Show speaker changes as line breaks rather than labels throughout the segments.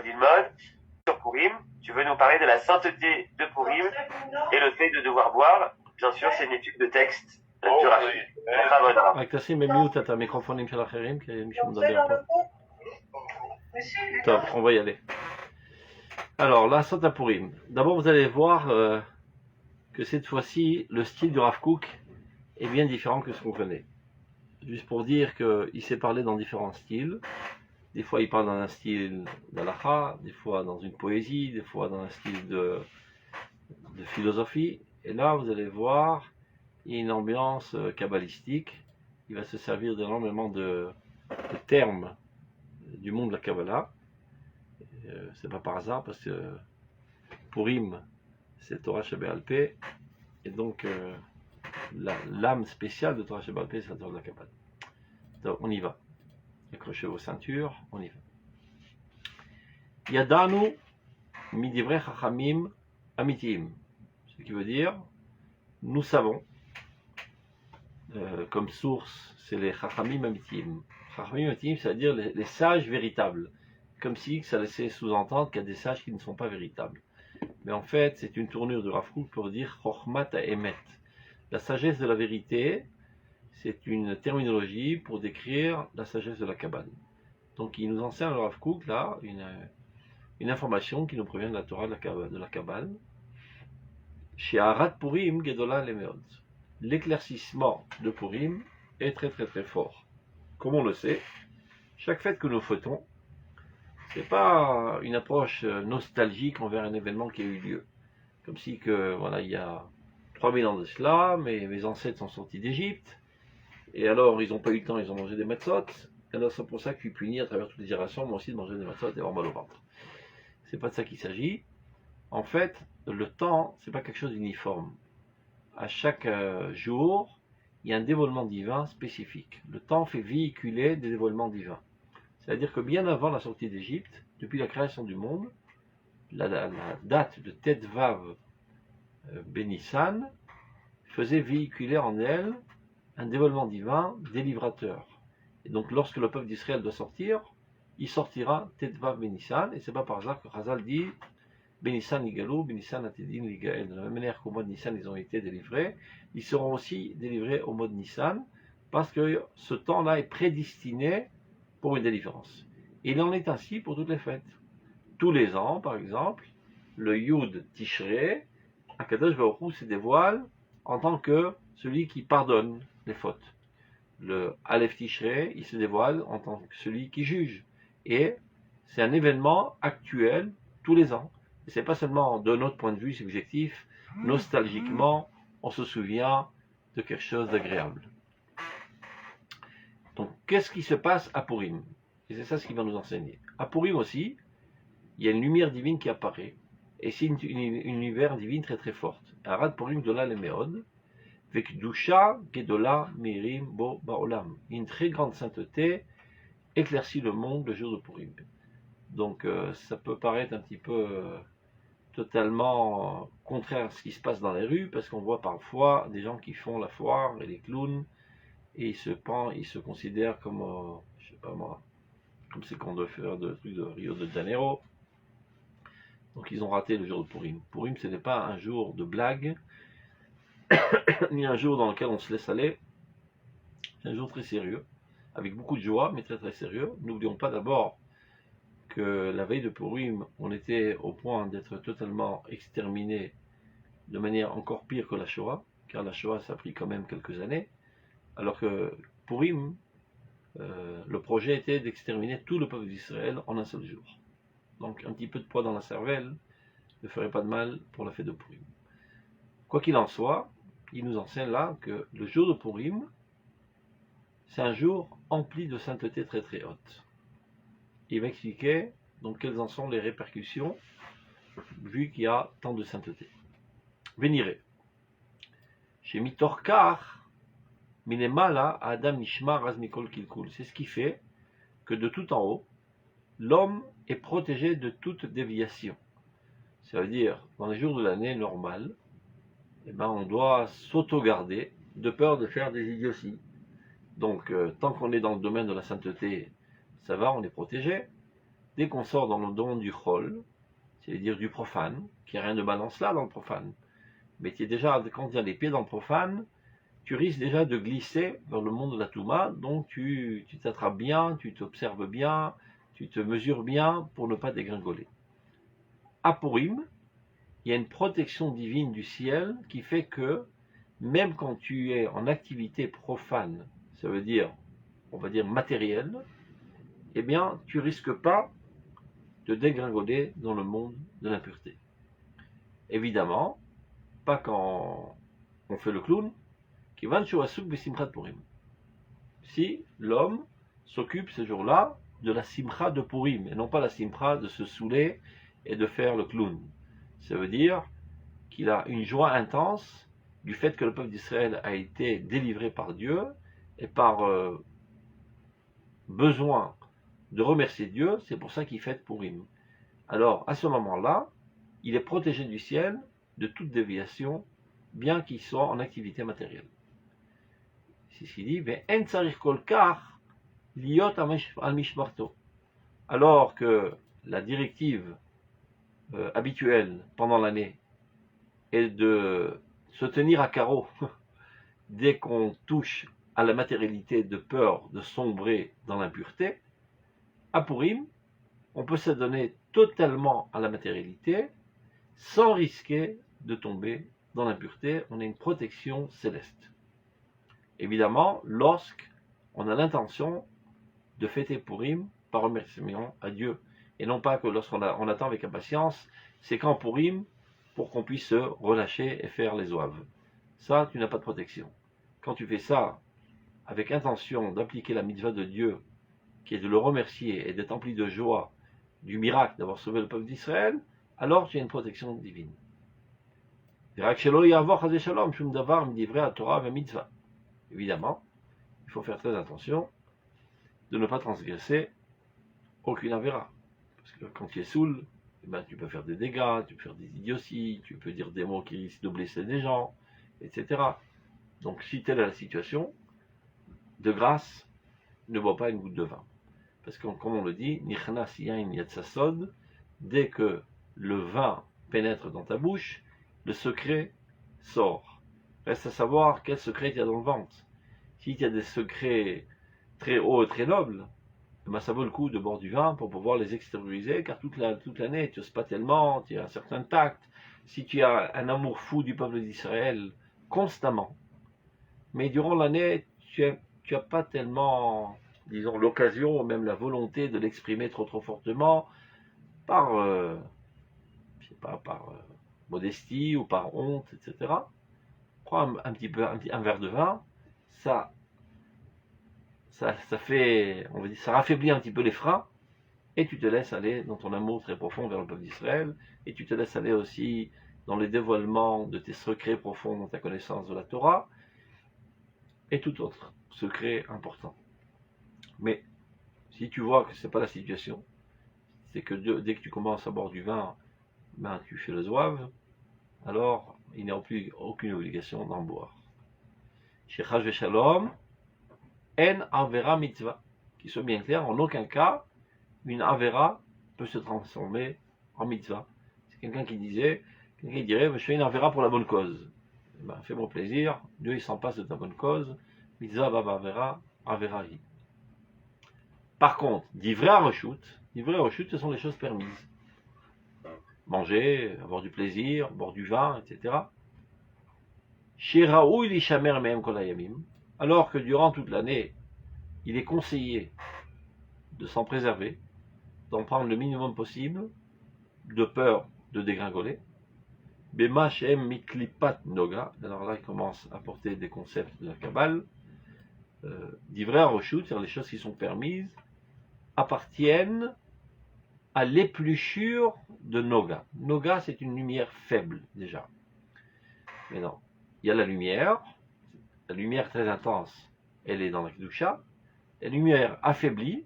Dilmod, sur Purim. Tu veux nous parler de la sainteté de Purim et le fait de devoir boire. Bien sûr, c'est une étude de texte du Rashi.
רק תשים במיוט את המיקרופונים של האחרים, כי מישהו מדבר פה. טוב, on va y aller. Alors, la Santa Purim. D'abord, vous allez voir que cette fois-ci, le style du Rav Kook est bien différent que ce qu'on connaît. Juste pour dire qu'il s'est parlé dans différents styles. Des fois, il parle dans un style d'halakha, des fois dans une poésie, des fois dans un style de philosophie. Et là, vous allez voir, il y a une ambiance kabbalistique. Il va se servir d'énormément de termes du monde de la Kabbalah. C'est pas par hasard, parce que Purim, c'est Torah Sheba'al Peh, et donc l'âme spéciale de Torah Sheba'al Peh, c'est la Torah de la Kabbalah. Donc, on y va. Accrochez vos ceintures, on y va. Yadanu midivrei chachamim amitim. Ce qui veut dire, nous savons, comme source, c'est les chachamim amitim. Chachamim amitim, c'est-à-dire les sages véritables. Comme si ça laissait sous-entendre qu'il y a des sages qui ne sont pas véritables. Mais en fait, c'est une tournure de Rav Kook pour dire Chochmat Emet. La sagesse de la vérité, c'est une terminologie pour décrire la sagesse de la Kabbale. Donc il nous enseigne le Rav Kook là une information qui nous provient de la Torah de la Kabbale. Chez Arat Purim Gedola Lemeod. L'éclaircissement de Purim est très très très fort. Comme on le sait, chaque fête que nous fêtons, c'est pas une approche nostalgique envers un événement qui a eu lieu. Comme si que, voilà, il y a 3000 ans de cela, mes ancêtres sont sortis d'Égypte, et alors ils n'ont pas eu le temps, ils ont mangé des matzot, et alors c'est pour ça que je suis puni à travers toutes les générations, moi aussi, de manger des matzot et avoir mal au ventre. C'est pas de ça qu'il s'agit. En fait, le temps, c'est pas quelque chose d'uniforme. À chaque jour, il y a un dévoilement divin spécifique. Le temps fait véhiculer des dévoilements divins. C'est-à-dire que bien avant la sortie d'Égypte, depuis la création du monde, la date de Tet Vav Benissan faisait véhiculer en elle un dévoilement divin délivrateur. Et donc lorsque le peuple d'Israël doit sortir, il sortira Tet Vav Benissan, et c'est pas par hasard que Chazal dit Benissan Igalou, Benissan Atedin Ligael. De la même manière qu'au mois de Nissan ils ont été délivrés, ils seront aussi délivrés au mois de Nissan, parce que ce temps-là est prédestiné pour une délivrance. Et il en est ainsi pour toutes les fêtes. Tous les ans, par exemple, le Yud Tishrei, Akadosh Baruch Hu se dévoile en tant que celui qui pardonne les fautes. Le Aleph Tishrei, il se dévoile en tant que celui qui juge. Et c'est un événement actuel tous les ans. Et c'est pas seulement de notre point de vue subjectif, nostalgiquement, on se souvient de quelque chose d'agréable. Donc, qu'est-ce qui se passe à Purim? Et c'est ça ce qu'il va nous enseigner. À Purim aussi, il y a une lumière divine qui apparaît. Et c'est une lumière divine très très forte. Arad Purim Gedola Lemeod, Vekdusha Gedola Mirim Bo Baolam. Une très grande sainteté éclaircit le monde le jour de Purim. Donc, ça peut paraître un petit peu totalement contraire à ce qui se passe dans les rues, parce qu'on voit parfois des gens qui font la foire et les clowns, et ils se considèrent comme, je sais pas moi, comme c'est qu'on doit faire de trucs de Rio de Janeiro. Donc ils ont raté le jour de Purim. Purim, ce n'est pas un jour de blague, ni un jour dans lequel on se laisse aller. C'est un jour très sérieux, avec beaucoup de joie, mais très très sérieux. N'oublions pas d'abord que la veille de Purim, on était au point d'être totalement exterminé de manière encore pire que la Shoah, car la Shoah, ça a pris quand même quelques années. Alors que Purim, le projet était d'exterminer tout le peuple d'Israël en un seul jour. Donc un petit peu de poids dans la cervelle ne ferait pas de mal pour la fête de Purim. Quoi qu'il en soit, il nous enseigne là que le jour de Purim, c'est un jour empli de sainteté très très haute. Il va expliquer donc quelles en sont les répercussions vu qu'il y a tant de sainteté. Véniré. Chez Mitorkar, Minemala Adam Nishma Razmikol Kilkul. C'est ce qui fait que de tout en haut, l'homme est protégé de toute déviation. Ça veut dire, dans les jours de l'année normale, on doit s'auto-garder de peur de faire des idioties. Donc, tant qu'on est dans le domaine de la sainteté, ça va, on est protégé. dès qu'on sort dans le domaine du chol, c'est-à-dire du profane, qu'il n'y a rien de balance là dans le profane, mais tu es déjà, quand tu as les pieds dans le profane, tu risques déjà de glisser vers le monde de la Touma, donc tu t'attrapes bien, tu t'observes bien, tu te mesures bien pour ne pas dégringoler. À Purim, il y a une protection divine du ciel qui fait que même quand tu es en activité profane, ça veut dire, on va dire matérielle, eh bien, tu risques pas de dégringoler dans le monde de l'impureté. Évidemment, pas quand on fait le clown, qui va besimchat Purim. Si l'homme s'occupe ce jour-là de la simcha de Purim, et non pas la simcha de se saouler et de faire le clown. Ça veut dire qu'il a une joie intense du fait que le peuple d'Israël a été délivré par Dieu et par besoin de remercier Dieu, c'est pour ça qu'il fête Purim. Alors, à ce moment-là, il est protégé du ciel de toute déviation, bien qu'il soit en activité matérielle. C'est ce qu'il dit, mais en tsarich kol kach liot al mishmarto. Alors que la directive habituelle pendant l'année est de se tenir à carreau dès qu'on touche à la matérialité de peur de sombrer dans l'impureté, à Purim, on peut s'adonner totalement à la matérialité sans risquer de tomber dans l'impureté. On a une protection céleste. Évidemment, lorsqu'on a l'intention de fêter Purim par remerciement à Dieu, et non pas que lorsqu'on attend avec impatience, c'est quand Purim pour qu'on puisse se relâcher et faire les oeuvres. Ça, tu n'as pas de protection. Quand tu fais ça avec intention d'appliquer la mitzvah de Dieu, qui est de le remercier et d'être empli de joie du miracle d'avoir sauvé le peuple d'Israël, alors tu as une protection divine. Évidemment, il faut faire très attention de ne pas transgresser aucune avéra. Parce que quand tu es saoul, eh ben, tu peux faire des dégâts, tu peux faire des idioties, tu peux dire des mots qui risquent de blesser des gens, etc. Donc si telle est la situation, de grâce, ne bois pas une goutte de vin. Parce que, comme on le dit, Nichnas yain yatsasod, dès que le vin pénètre dans ta bouche, le secret sort. Reste à savoir quel secret il y a dans le ventre. Si il y a des secrets très hauts et très nobles, ben ça vaut le coup de boire du vin pour pouvoir les extérioriser, car toute l'année, tu n'oses pas tellement, tu as un certain tact. Si tu as un amour fou du peuple d'Israël constamment, mais durant l'année, tu n'as pas tellement, disons, l'occasion ou même la volonté de l'exprimer trop fortement par, je sais pas, par modestie ou par honte, etc. Prends un petit peu un verre de vin, ça fait, on va dire, ça raffaiblit un petit peu les freins, et tu te laisses aller dans ton amour très profond vers le peuple d'Israël, et tu te laisses aller aussi dans les dévoilements de tes secrets profonds dans ta connaissance de la Torah, et tout autre secret important. Mais si tu vois que ce n'est pas la situation, c'est que dès que tu commences à boire du vin, ben, tu fais le zouave, alors il n'y a plus aucune obligation d'en boire. Chez Chaj Shalom, en avera mitzvah, qui soit bien clair, en aucun cas, une avera peut se transformer en mitzvah. C'est quelqu'un qui dirait, je fais une avera pour la bonne cause. Ben, fais-moi plaisir, Dieu il s'en passe de ta bonne cause, mitzvah baba avera, avera hi. Par contre, d'ivrei areshut, ce sont les choses permises. Manger, avoir du plaisir, boire du vin, etc. Shiraou il ishamer mehem kol hayamim, alors que durant toute l'année, il est conseillé de s'en préserver, d'en prendre le minimum possible, de peur de dégringoler. Bema shem miklipat noga, alors là il commence à porter des concepts de la Kabbale. D'ivrei areshut, c'est-à-dire les choses qui sont permises, appartiennent à l'épluchure de Noga. Noga, c'est une lumière faible, déjà. Mais non, il y a la lumière très intense, elle est dans la Kedusha. La lumière affaiblie,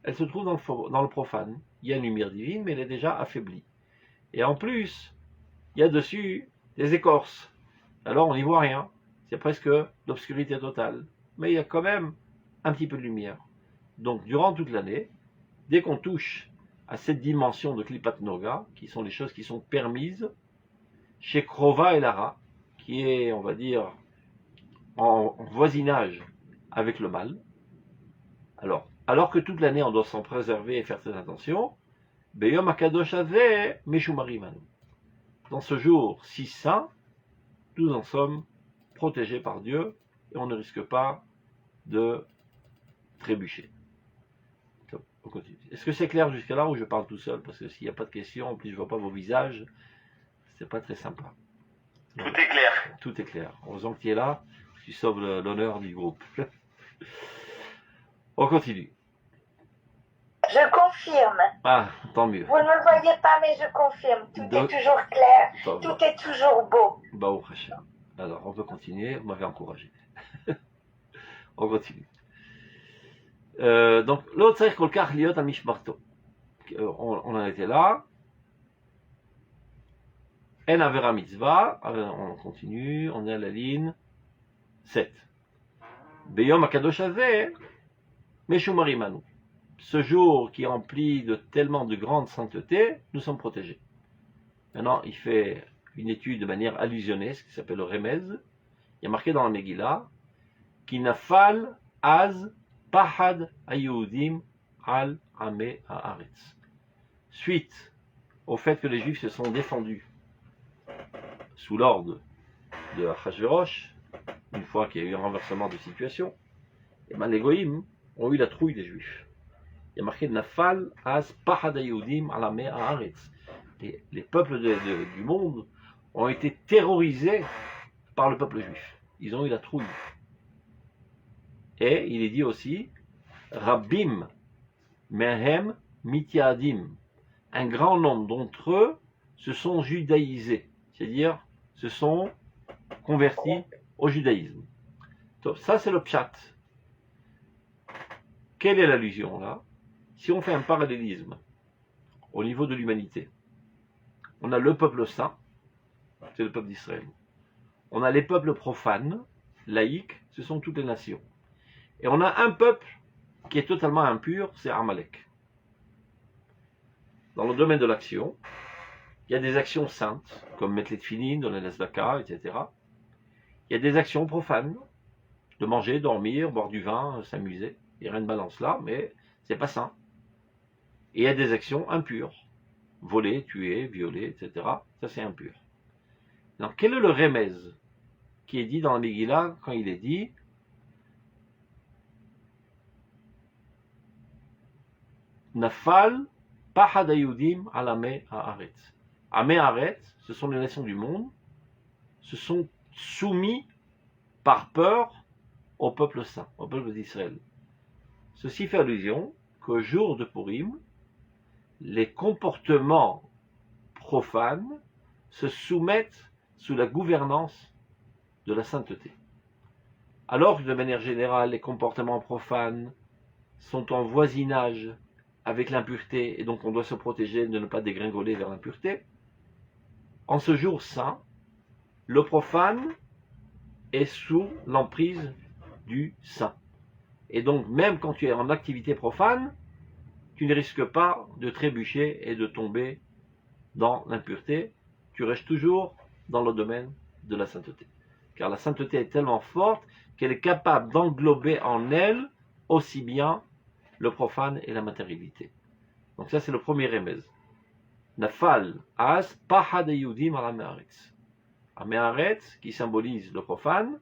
elle se trouve dans le profane. Il y a une lumière divine, mais elle est déjà affaiblie. Et en plus, il y a dessus des écorces. Alors on n'y voit rien. C'est presque l'obscurité totale. Mais il y a quand même un petit peu de lumière. Donc, durant toute l'année, dès qu'on touche à cette dimension de Klipat Noga, qui sont les choses qui sont permises, chez Krova et Lara, qui est, on va dire, en voisinage avec le mal. Alors que toute l'année on doit s'en préserver et faire très attention, Beyom Akadosh Hazeh Meshumarimanu. Dans ce jour si saint, nous en sommes protégés par Dieu et on ne risque pas de trébucher. On continue. Est-ce que c'est clair jusqu'à là ou je parle tout seul? Parce que s'il n'y a pas de questions, en plus je ne vois pas vos visages, c'est pas très sympa.
Tout est clair.
Tout est clair. Heureusement que tu es là, tu sauves l'honneur du groupe. On continue.
Je confirme.
Ah, tant mieux.
Vous ne me voyez pas, mais je confirme. Tout est toujours clair. Tout est toujours beau.
Baou Hashem. Alors, on peut continuer. Vous m'avez encouragé. On continue. Donc, l'autre c'est Kolkar Liot Amishmarto. On en était là. En Avera Mitzvah. On continue. On est à la ligne 7. Beyom Akadosh Hazeh Meshumarimanu. Ce jour qui est rempli de tellement de grande sainteté, nous sommes protégés. Maintenant, il fait une étude de manière allusionnesque qui s'appelle le Remez. Il y a marqué dans la Megillah qui nafal az pahad ayudim al ame haaretz. Suite au fait que les Juifs se sont défendus sous l'ordre de Achashverosh, une fois qu'il y a eu un renversement de situation, et ben les Goïm ont eu la trouille des Juifs. Il y a marqué nafal az pahad ayudim al ame haaretz. Les peuples du monde ont été terrorisés par le peuple juif. Ils ont eu la trouille. Et il est dit aussi, Rabbim mehem mityadim. Un grand nombre d'entre eux se sont judaïsés, c'est-à-dire se sont convertis au judaïsme. Donc, ça c'est le pshat. Quelle est l'allusion là? Si on fait un parallélisme au niveau de l'humanité, on a le peuple saint, c'est le peuple d'Israël. On a les peuples profanes, laïques, ce sont toutes les nations. Et on a un peuple qui est totalement impur, c'est Amalek. Dans le domaine de l'action, il y a des actions saintes, comme mettre les tefilines, donner la tzedaka, etc. Il y a des actions profanes, de manger, dormir, boire du vin, s'amuser. Il n'y a rien de balance là, mais c'est pas sain. Et il y a des actions impures. Voler, tuer, violer, etc. Ça c'est impur. Donc quel est le remez qui est dit dans la Megillah quand il est dit Nafal pahad ayudim al ame haaretz. Ame haaretz, ce sont les nations du monde, se sont soumis par peur au peuple saint, au peuple d'Israël. Ceci fait allusion qu'au jour de Purim, les comportements profanes se soumettent sous la gouvernance de la sainteté. Alors que de manière générale, les comportements profanes sont en voisinage avec l'impureté et donc on doit se protéger de ne pas dégringoler vers l'impureté, en ce jour saint, le profane est sous l'emprise du saint. Et donc même quand tu es en activité profane, tu ne risques pas de trébucher et de tomber dans l'impureté, tu restes toujours dans le domaine de la sainteté. Car la sainteté est tellement forte qu'elle est capable d'englober en elle aussi bien le profane et la matérialité. Donc ça c'est le premier remez. Nafal az pahad ayudim al haaretz. Haaretz, qui symbolise le profane,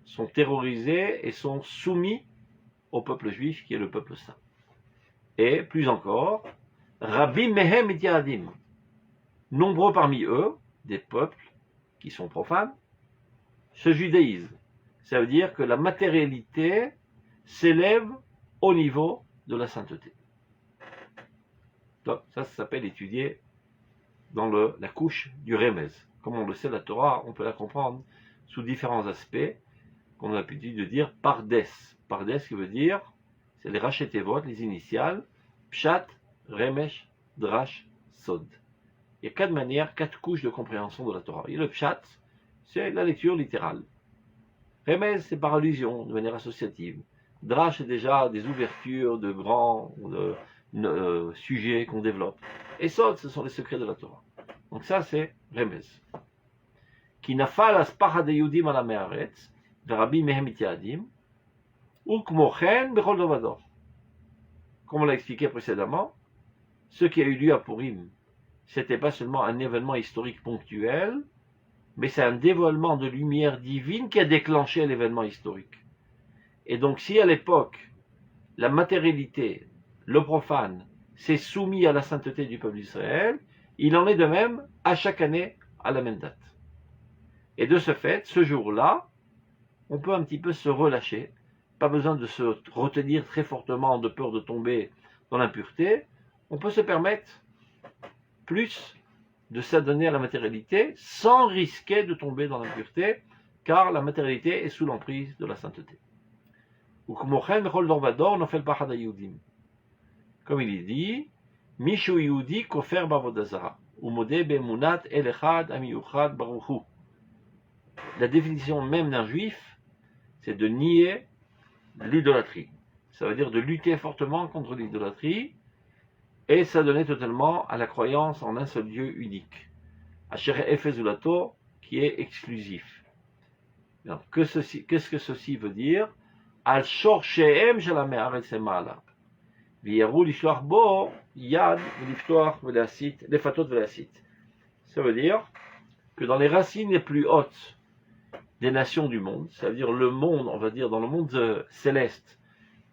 sont terrorisés et sont soumis au peuple juif qui est le peuple saint. Et plus encore, Rabbim mehem mityadim. Nombreux parmi eux, des peuples qui sont profanes, se judaïsent. Ça veut dire que la matérialité s'élève au niveau de la sainteté. Donc, ça s'appelle étudier dans la couche du Remez. Comme on le sait, la Torah, on peut la comprendre sous différents aspects, qu'on a l'habitude de dire pardes. Pardes, qui veut dire, c'est les rachetevot, les initiales, pshat, remesh, drash, sod. Il y a 4 manières, 4 couches de compréhension de la Torah. Et le pshat, c'est la lecture littérale. Remez, c'est par allusion, de manière associative. Drash, c'est déjà des ouvertures de grands sujets qu'on développe. Et Sod, ce sont les secrets de la Torah. Donc ça, c'est Remez. Qui nafal aspacha de Yudim ala me'aretz, de Rabbi Mehem itiadim, ou kmochen bechol dovador. Comme on l'a expliqué précédemment, ce qui a eu lieu à Purim, c'était pas seulement un événement historique ponctuel, mais c'est un dévoilement de lumière divine qui a déclenché l'événement historique. Et donc si à l'époque, la matérialité, le profane, s'est soumis à la sainteté du peuple d'Israël, il en est de même à chaque année à la même date. Et de ce fait, ce jour-là, on peut un petit peu se relâcher, pas besoin de se retenir très fortement de peur de tomber dans l'impureté, on peut se permettre plus de s'adonner à la matérialité sans risquer de tomber dans l'impureté, car la matérialité est sous l'emprise de la sainteté. Comme il est dit, Mishu Yehudi kofer b'avodazara, umode be'emunat el echad amiyuchad baruch hu. La définition même d'un juif, c'est de nier l'idolâtrie. Ça veut dire de lutter fortement contre l'idolâtrie et s'adonner totalement à la croyance en un seul Dieu unique. Asher efezulato, qui est exclusif. Qu'est-ce que ceci veut dire? Al shor she'em shel ha'me'aretz hema'ala. V'yaru lishloach bo yad v'liftoach v'lehasit, lefatot v'lehasit. Ça veut dire que dans les racines les plus hautes des nations du monde, c'est-à-dire le monde, on va dire dans le monde céleste,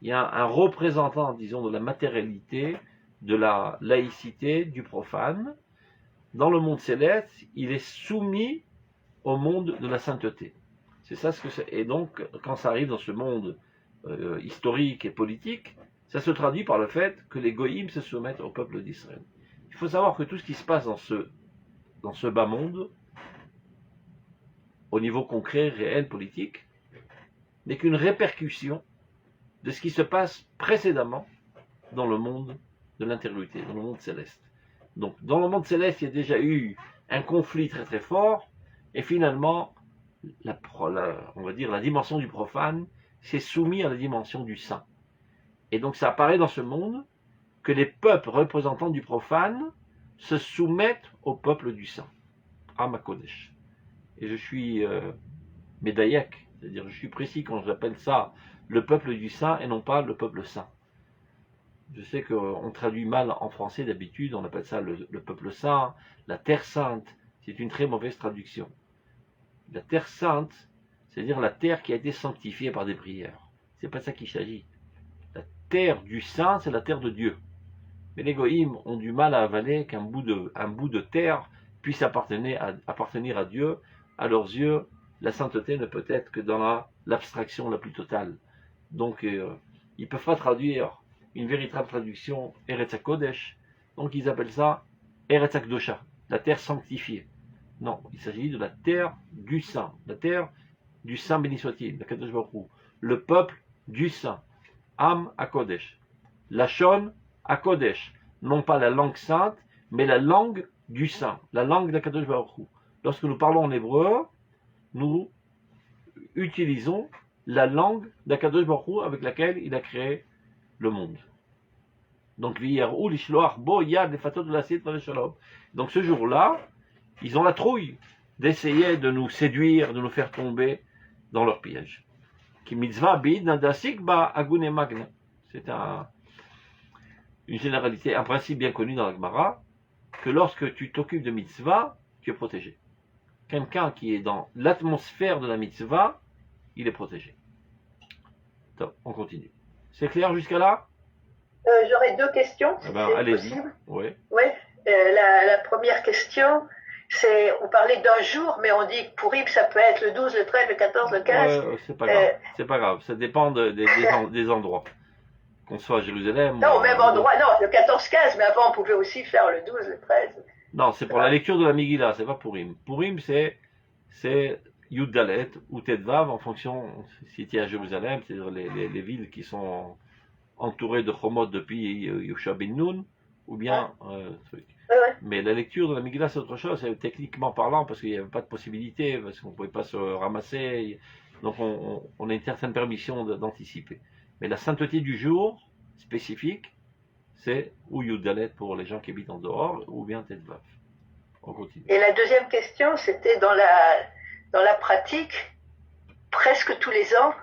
il y a un représentant, disons, de la matérialité, de la laïcité, du profane. Dans le monde céleste, il est soumis au monde de la sainteté. C'est ça ce que c'est. Et donc, quand ça arrive dans ce monde historique et politique, ça se traduit par le fait que les goïms se soumettent au peuple d'Israël. Il faut savoir que tout ce qui se passe dans ce bas monde, au niveau concret, réel, politique, n'est qu'une répercussion de ce qui se passe précédemment dans le monde de l'intériorité, dans le monde céleste. Donc, dans le monde céleste, il y a déjà eu un conflit très très fort, et finalement, on va dire la dimension du profane s'est soumise à la dimension du saint. Et donc, ça apparaît dans ce monde que les peuples représentants du profane se soumettent au peuple du saint, à Makodesh. Et je suis médaillac, c'est-à-dire je suis précis quand j'appelle ça le peuple du saint et non pas le peuple saint. Je sais qu'on traduit mal en français d'habitude, on appelle ça le peuple saint, la terre sainte, c'est une très mauvaise traduction. La terre sainte, c'est-à-dire la terre qui a été sanctifiée par des prières. C'est pas ça qu'il s'agit. La terre du saint, c'est la terre de Dieu. Mais les goïms ont du mal à avaler qu'un bout de terre puisse appartenir à Dieu. À leurs yeux, la sainteté ne peut être que dans l'abstraction la plus totale. Donc, ils ne peuvent pas traduire une véritable traduction Eretz HaKodesh. Donc, ils appellent ça Eretz HaKdosha, la terre sanctifiée. Non, il s'agit de la terre du saint, la terre du saint béni soit-il, la Kadosh Baruch Hu, le peuple du saint, Am HaKodesh, Lashon HaKodesh, non pas la langue sainte, mais la langue du saint, la langue de la Kadosh Baruch Hu. Lorsque nous parlons en hébreu, nous utilisons la langue d'Akadosh Baruch Hu avec laquelle il a créé le monde. Donc, donc ce jour-là, ils ont la trouille d'essayer de nous séduire, de nous faire tomber dans leur piège. C'est une généralité, un principe bien connu dans la Gemara, que lorsque tu t'occupes de mitzvah, tu es protégé. Quelqu'un qui est dans l'atmosphère de la mitzvah, il est protégé. Donc, on continue. C'est clair jusqu'à là?
J'aurais deux questions.
Si allez-y. Oui.
La première question, c'est, on parlait d'un jour, mais on dit que Purim, ça peut être le 12, le 13, le 14, le 15.
C'est pas grave. C'est pas grave. Ça dépend des endroits. Qu'on soit à Jérusalem.
Non, au même endroit. Non, le 14-15, mais avant, on pouvait aussi faire le 12, le 13.
Non, c'est pour la lecture de la Megillah, c'est pas Purim. Purim, c'est Yud Dalet ou Tedvav en fonction, si tu es à Jérusalem, c'est-à-dire les villes qui sont entourées de Chomot depuis Yosha ben Nun, ou bien Mais la lecture de la Megillah, c'est autre chose, c'est techniquement parlant, parce qu'il n'y avait pas de possibilité, parce qu'on ne pouvait pas se ramasser, donc on a une certaine permission d'anticiper. Mais la sainteté du jour, spécifique, c'est ou Yudalet pour les gens qui habitent en dehors, ou bien Tetvav. On continue.
Et la deuxième question, c'était dans la pratique, presque tous les ans,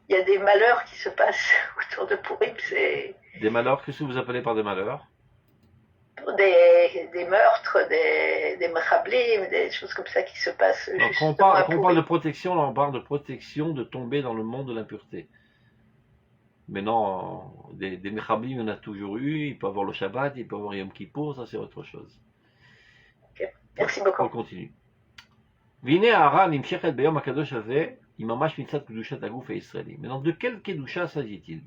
il y a des malheurs qui se passent autour de Purim. C'est
Des malheurs, qu'est-ce que vous appelez par des malheurs?
des meurtres, des machablim, des choses comme ça qui se passent.
Donc, quand on parle de protection, là, on parle de protection de tomber dans le monde de l'impureté. Mais non, des mechablim, il y en a toujours eu. Il peut avoir le Shabbat, il peut avoir Yom Kippour, ça c'est autre chose.
Okay. Merci beaucoup.
On continue. Vine Hara Nimshechet Beyom HaKadosh Hazeh, Imamash Mitzat Kedushat Aguf et Israéli. Maintenant, de quelle Kedusha s'agit-il?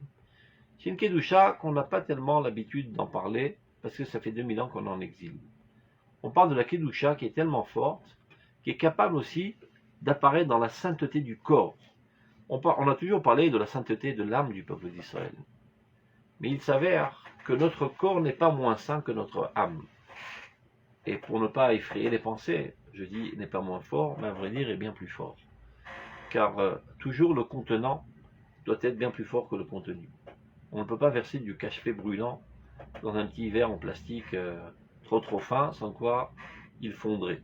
C'est une Kedusha qu'on n'a pas tellement l'habitude d'en parler, parce que ça fait 2000 ans qu'on est en exil. On parle de la Kedusha qui est tellement forte, qui est capable aussi d'apparaître dans la sainteté du corps. On a toujours parlé de la sainteté de l'âme du peuple d'Israël. Mais il s'avère que notre corps n'est pas moins saint que notre âme. Et pour ne pas effrayer les pensées, je dis n'est pas moins fort, mais à vrai dire est bien plus fort. Car toujours le contenant doit être bien plus fort que le contenu. On ne peut pas verser du cache-feu brûlant dans un petit verre en plastique trop fin, sans quoi il fondrait.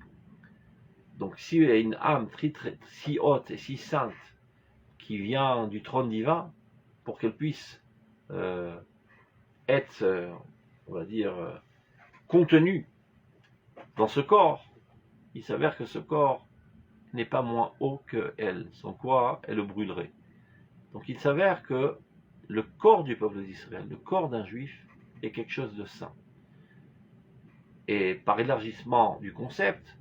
Donc s'il y a une âme si haute et si sainte qui vient du trône divin, pour qu'elle puisse être, on va dire, contenue dans ce corps, il s'avère que ce corps n'est pas moins haut que elle, sans quoi elle le brûlerait. Donc il s'avère que le corps du peuple d'Israël, le corps d'un juif, est quelque chose de saint. Et par élargissement du concept,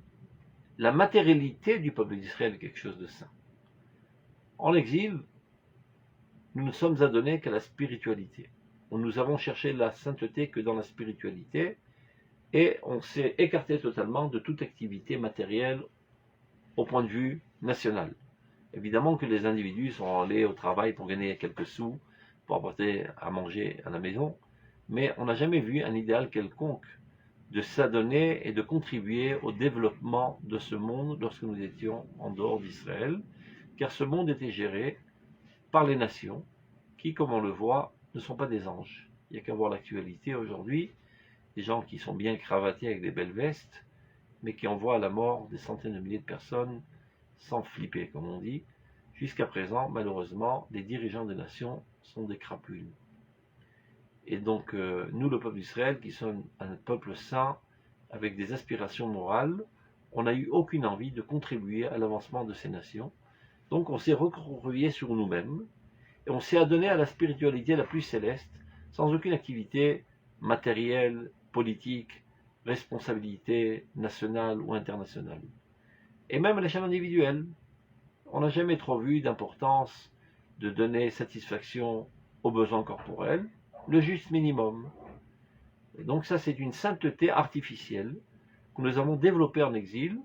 la matérialité du peuple d'Israël est quelque chose de saint. En exil, nous ne sommes adonnés qu'à la spiritualité. Nous avons cherché la sainteté que dans la spiritualité, et on s'est écarté totalement de toute activité matérielle au point de vue national. Évidemment que les individus sont allés au travail pour gagner quelques sous, pour apporter à manger à la maison, mais on n'a jamais vu un idéal quelconque de s'adonner et de contribuer au développement de ce monde lorsque nous étions en dehors d'Israël, car ce monde était géré par les nations, qui, comme on le voit, ne sont pas des anges. Il n'y a qu'à voir l'actualité aujourd'hui, des gens qui sont bien cravatés avec des belles vestes, mais qui envoient à la mort des centaines de milliers de personnes sans flipper, comme on dit. Jusqu'à présent, malheureusement, les dirigeants des nations sont des crapules. Et donc, nous, le peuple d'Israël, qui sommes un peuple saint, avec des aspirations morales, on n'a eu aucune envie de contribuer à l'avancement de ces nations. Donc, on s'est recroquevillé sur nous-mêmes, et on s'est adonné à la spiritualité la plus céleste, sans aucune activité matérielle, politique, responsabilité nationale ou internationale. Et même à l'échelle individuelle, on n'a jamais trop vu d'importance de donner satisfaction aux besoins corporels, le juste minimum. Et donc ça, c'est une sainteté artificielle que nous avons développée en exil,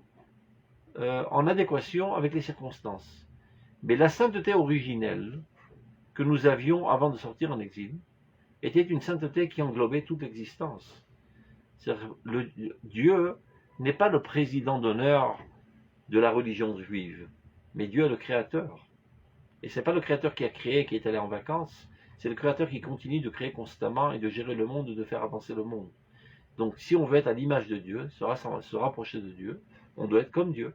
en adéquation avec les circonstances. Mais la sainteté originelle que nous avions avant de sortir en exil était une sainteté qui englobait toute l'existence. Dieu n'est pas le président d'honneur de la religion juive, mais Dieu est le créateur. Et ce n'est pas le créateur qui a créé, qui est allé en vacances, c'est le créateur qui continue de créer constamment et de gérer le monde, de faire avancer le monde. Donc si on veut être à l'image de Dieu, se rapprocher de Dieu, on doit être comme Dieu.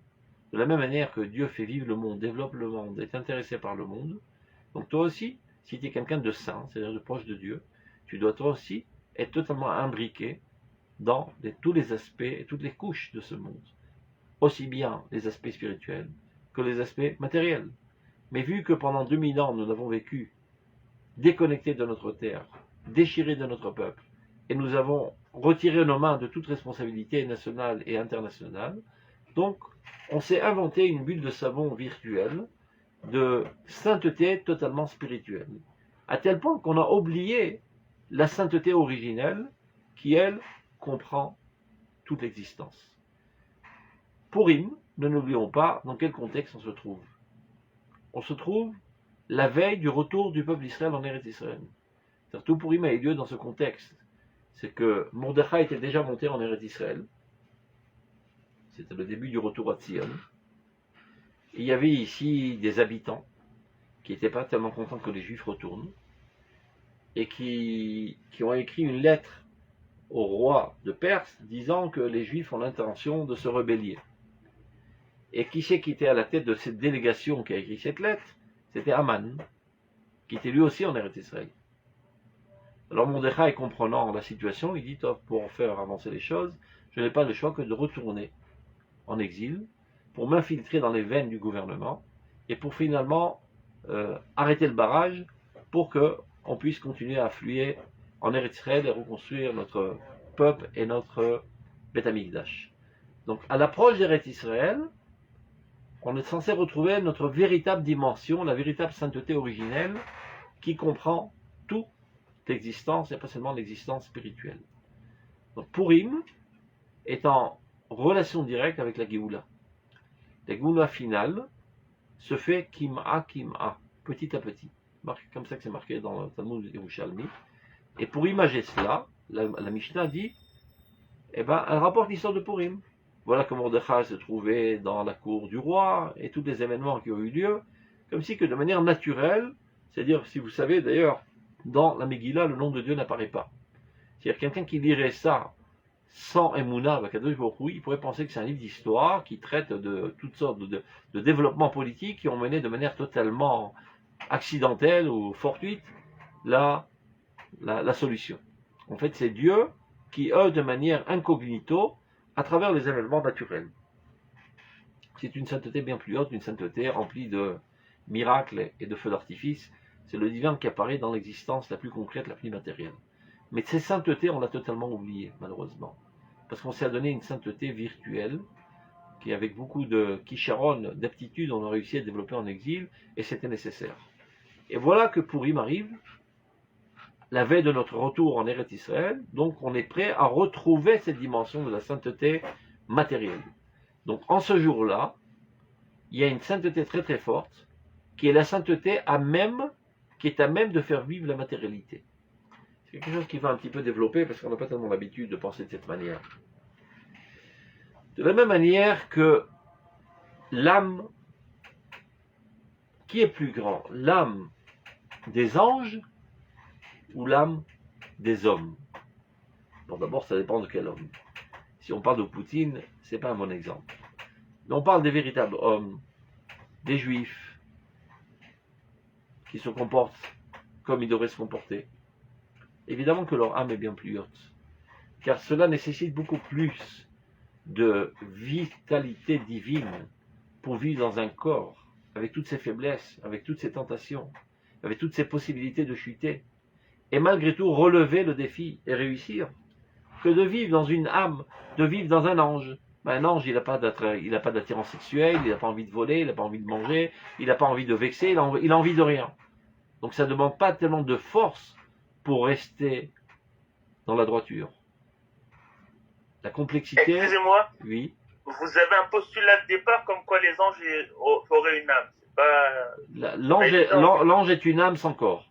De la même manière que Dieu fait vivre le monde, développe le monde, est intéressé par le monde, donc toi aussi, si tu es quelqu'un de saint, c'est-à-dire de proche de Dieu, tu dois toi aussi être totalement imbriqué dans tous les aspects et toutes les couches de ce monde. Aussi bien les aspects spirituels que les aspects matériels. Mais vu que pendant 2000 ans, nous avons vécu déconnectés de notre terre, déchirés de notre peuple, et nous avons retiré nos mains de toute responsabilité nationale et internationale, donc on s'est inventé une bulle de savon virtuelle de sainteté totalement spirituelle, à tel point qu'on a oublié la sainteté originelle qui, elle, comprend toute l'existence. Purim, ne n'oublions pas dans quel contexte on se trouve. On se trouve la veille du retour du peuple d'Israël en Eretz Israël. Tout Purim a eu lieu dans ce contexte. C'est que Mordechai était déjà monté en Eretz Israël. C'était le début du retour à Tzion. Il y avait ici des habitants qui n'étaient pas tellement contents que les Juifs retournent. et qui ont écrit une lettre au roi de Perse disant que les Juifs ont l'intention de se rebeller. Et qui c'est qui était à la tête de cette délégation qui a écrit cette lettre? C'était Haman, qui était lui aussi en Eretz Israël. Alors Mordechai, comprenant la situation, il dit, pour faire avancer les choses, je n'ai pas le choix que de retourner en exil pour m'infiltrer dans les veines du gouvernement et pour finalement arrêter le barrage pour qu'on puisse continuer à affluer en Eretz Israël et reconstruire notre peuple et notre Beth Amikdash. Donc à l'approche d'Eretz Israël, on est censé retrouver notre véritable dimension, la véritable sainteté originelle qui comprend toute l'existence et pas seulement l'existence spirituelle. Donc Purim est en relation directe avec la Géoula. La Géoula finale se fait Kim'a, petit à petit. Comme ça que c'est marqué dans le Talmud Yerushalmi. Et pour imager cela, la Mishnah dit, elle rapporte l'histoire de Purim. Voilà comment Mordechai se trouvait dans la cour du roi et tous les événements qui ont eu lieu, comme si que de manière naturelle, c'est-à-dire, si vous savez d'ailleurs, dans la Megillah, le nom de Dieu n'apparaît pas. C'est-à-dire, quelqu'un qui lirait ça sans Emouna, il pourrait penser que c'est un livre d'histoire qui traite de toutes sortes de développements politiques qui ont mené de manière totalement accidentelle ou fortuite la solution. En fait, c'est Dieu qui œuvre de manière incognito à travers les événements naturels. C'est une sainteté bien plus haute, une sainteté remplie de miracles et de feux d'artifice. C'est le divin qui apparaît dans l'existence la plus concrète, la plus matérielle. Mais ces saintetés, on l'a totalement oublié, malheureusement. Parce qu'on s'est donné une sainteté virtuelle, qui avec beaucoup de kisharon, d'aptitude, on a réussi à développer en exil, et c'était nécessaire. Et voilà que Purim arrive, la veille de notre retour en Eretz Israël, donc on est prêt à retrouver cette dimension de la sainteté matérielle. Donc en ce jour-là, il y a une sainteté très très forte, qui est la sainteté qui est à même de faire vivre la matérialité. C'est quelque chose qui va un petit peu développer, parce qu'on n'a pas tellement l'habitude de penser de cette manière. De la même manière que l'âme, qui est plus grand, l'âme des anges ou l'âme des hommes? Bon, d'abord, ça dépend de quel homme. Si on parle de Poutine, c'est pas un bon exemple. Mais on parle des véritables hommes, des juifs, qui se comportent comme ils devraient se comporter. Évidemment que leur âme est bien plus haute, car cela nécessite beaucoup plus de vitalité divine pour vivre dans un corps, avec toutes ses faiblesses, avec toutes ses tentations, avec toutes ses possibilités de chuter, et malgré tout relever le défi et réussir, que de vivre dans une âme, de vivre dans un ange. Un ange, il n'a pas d'attirance sexuelle, il n'a pas envie de voler, il n'a pas envie de manger, il n'a pas envie de vexer, il a envie de rien. Donc ça ne demande pas tellement de force pour rester dans la droiture. La complexité...
Excusez-moi.
Oui.
Vous avez un postulat de départ comme quoi les anges auraient une âme. C'est pas...
L'ange est une âme sans corps.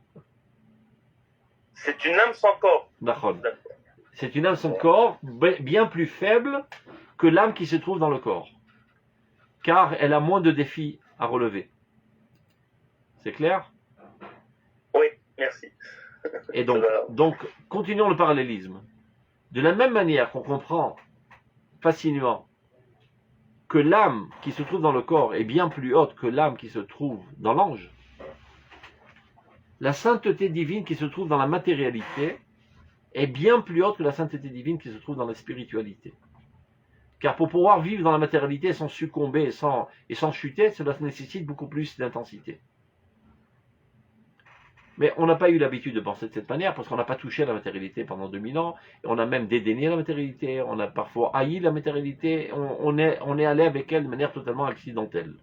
C'est une âme sans corps.
D'accord. C'est une âme sans corps, bien plus faible que l'âme qui se trouve dans le corps. Car elle a moins de défis à relever. C'est clair?
Oui, merci.
Et donc, continuons le parallélisme. De la même manière qu'on comprend facilement que l'âme qui se trouve dans le corps est bien plus haute que l'âme qui se trouve dans l'ange, la sainteté divine qui se trouve dans la matérialité est bien plus haute que la sainteté divine qui se trouve dans la spiritualité. Car pour pouvoir vivre dans la matérialité sans succomber et sans chuter, cela nécessite beaucoup plus d'intensité. Mais on n'a pas eu l'habitude de penser de cette manière parce qu'on n'a pas touché à la matérialité pendant 2000 ans. Et on a même dédaigné la matérialité, on a parfois haï la matérialité, on est allé avec elle de manière totalement accidentelle.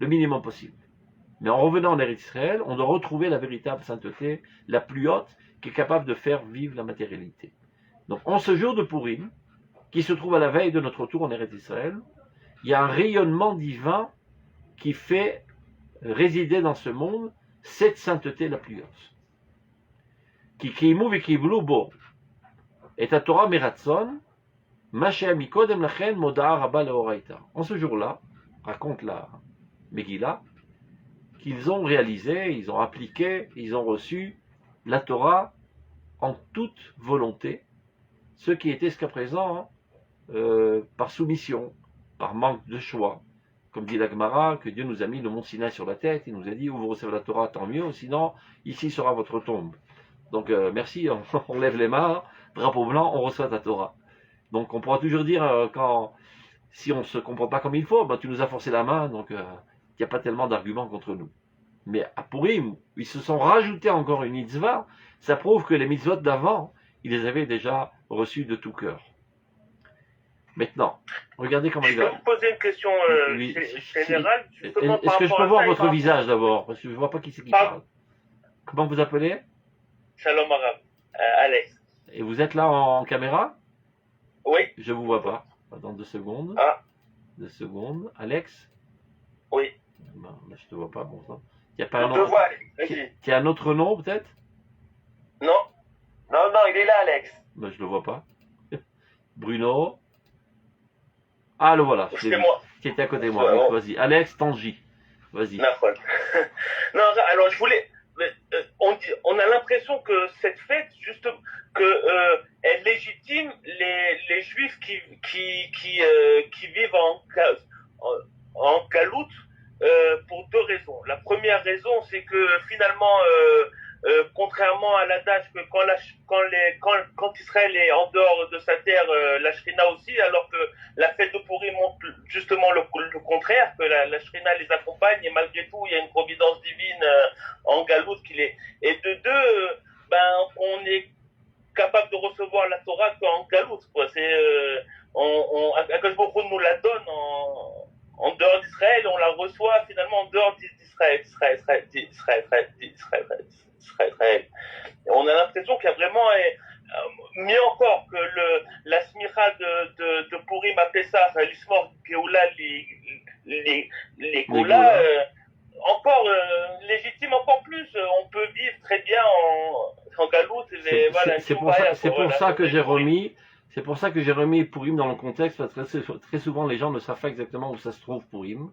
Le minimum possible. Mais en revenant en Eretz Israël, on doit retrouver la véritable sainteté, la plus haute, qui est capable de faire vivre la matérialité. Donc en ce jour de Purim, qui se trouve à la veille de notre retour en Eretz Israël, il y a un rayonnement divin qui fait résider dans ce monde cette sainteté la plus haute. Qui kimu v'kiblu bo et à Torah meratzon mashem mikodem lachen modaa rabba leoraita. En ce jour-là, raconte la Megillah, qu'ils ont réalisé, ils ont appliqué, ils ont reçu la Torah en toute volonté, ce qui était jusqu'à présent par soumission, par manque de choix. Comme dit la Gemara, que Dieu nous a mis le mont Sinaï sur la tête, il nous a dit, où vous recevez la Torah, tant mieux, sinon, ici sera votre tombe. Donc merci, on lève les mains, drapeau blanc, on reçoit ta Torah. Donc on pourra toujours dire, si on ne se comporte pas comme il faut, tu nous as forcé la main, donc il n'y a pas tellement d'arguments contre nous. Mais à Purim, ils se sont rajoutés encore une mitzvah, ça prouve que les mitzvot d'avant, ils les avaient déjà reçus de tout cœur. Maintenant, regardez comment il va.
Je peux vous poser une question générale, justement
Est-ce que je peux voir votre visage d'abord? Parce que je ne vois pas qui c'est qui parle. Comment vous appelez?
Shalom Arabe, Alex.
Et vous êtes là en caméra?
Oui.
Je ne vous vois pas. Attends 2 secondes.
Ah.
2 secondes. Alex?
Oui.
Non, là, je ne te vois pas. Bon sang. Il n'y a pas un
On te
autre...
voit, vas-y.
Il y a un autre nom peut-être?
Non.
Non, il est là, Alex.
Ben, je ne le vois pas. Bruno? Ah, le voilà.
C'est moi.
Qui était à côté de moi.
Ouais,
Vas-y. Alex Tangi. Vas-y.
Non, alors je voulais... On a l'impression que cette fête, justement, elle légitime les juifs qui vivent en galoute pour 2 raisons. La première raison, c'est que finalement, contrairement à l'adage que quand Israël est en dehors de sa terre, la Shrina aussi, alors que la fête de Purim montre justement le contraire, que la Shrina les accompagne et malgré tout, il y a une providence divine en galoute qui les... Et de 2, on est capable de recevoir la Torah qu'en galoute, quoi. C'est, Akash Baruch Hu nous la donne en dehors d'Israël, on la reçoit finalement en dehors d'Israël. On a l'impression qu'il y a vraiment, mieux encore que la smicha de Purim à Pessah, l'ismor Geoula, les Goula, encore légitime encore plus. On peut vivre très bien en galoute.
C'est pour ça que j'ai remis. C'est pour ça que j'ai remis Purim dans le contexte, parce que très souvent les gens ne savent pas exactement où ça se trouve Purim.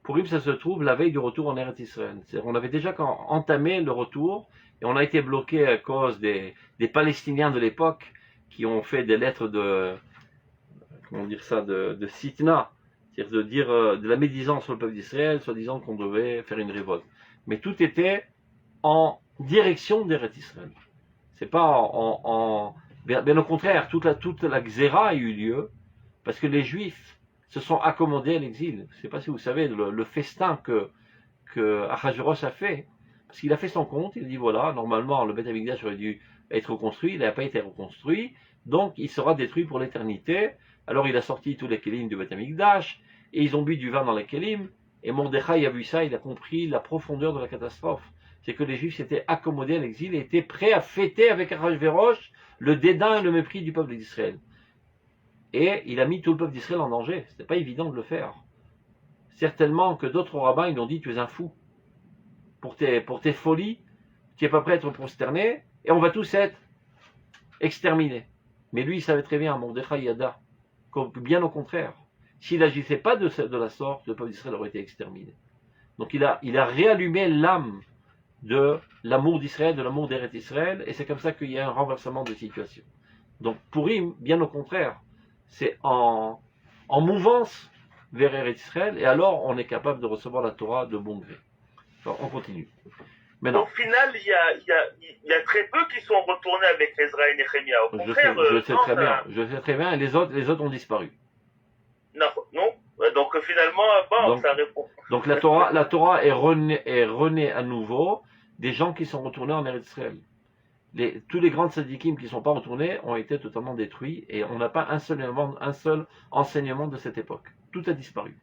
Purim, ça se trouve la veille du retour en Eretz Israël. On avait déjà entamé le retour et on a été bloqué à cause des Palestiniens de l'époque qui ont fait des lettres de sitna, c'est-à-dire de dire de la médisance sur le peuple d'Israël, soi-disant qu'on devait faire une révolte. Mais tout était en direction d'Eretz Israël. C'est pas bien au contraire, toute la Xéra a eu lieu parce que les Juifs se sont accommodés à l'exil. Je ne sais pas si vous savez le festin que Achashverosh a fait. Parce qu'il a fait son compte, il a dit voilà, normalement le Beth Amikdash aurait dû être reconstruit, il n'a pas été reconstruit, donc il sera détruit pour l'éternité. Alors il a sorti tous les kelim du Beth Amikdash, et ils ont bu du vin dans les kelim, et Mordechai a vu ça, il a compris la profondeur de la catastrophe. C'est que les Juifs s'étaient accommodés à l'exil et étaient prêts à fêter avec Achashverosh le dédain et le mépris du peuple d'Israël. Et il a mis tout le peuple d'Israël en danger. Ce n'était pas évident de le faire. Certainement que d'autres rabbins, ils ont dit, tu es un fou. Pour tes folies, tu n'es pas prêt à être prosterné, et on va tous être exterminés. Mais lui, il savait très bien, Mordechai Yada, bien au contraire. S'il n'agissait pas de la sorte, le peuple d'Israël aurait été exterminé. Donc il a réallumé l'âme de l'amour d'Israël, de l'amour d'Eretz Israël, et c'est comme ça qu'il y a un renversement de situation. Donc Purim, bien au contraire, c'est en mouvance vers Eretz Israël, et alors on est capable de recevoir la Torah de bon gré. Alors, on continue. Maintenant,
au final, il y a très peu qui sont retournés avec Ezra et Nehemia. Au contraire,
je sais très bien, et les autres ont disparu.
Non. Donc finalement, ça répond.
Donc la Torah est renée à nouveau des gens qui sont retournés en Eretz Israël. Tous les grands tzadikim qui ne sont pas retournés ont été totalement détruits et on n'a pas un seul enseignement de cette époque. Tout a disparu.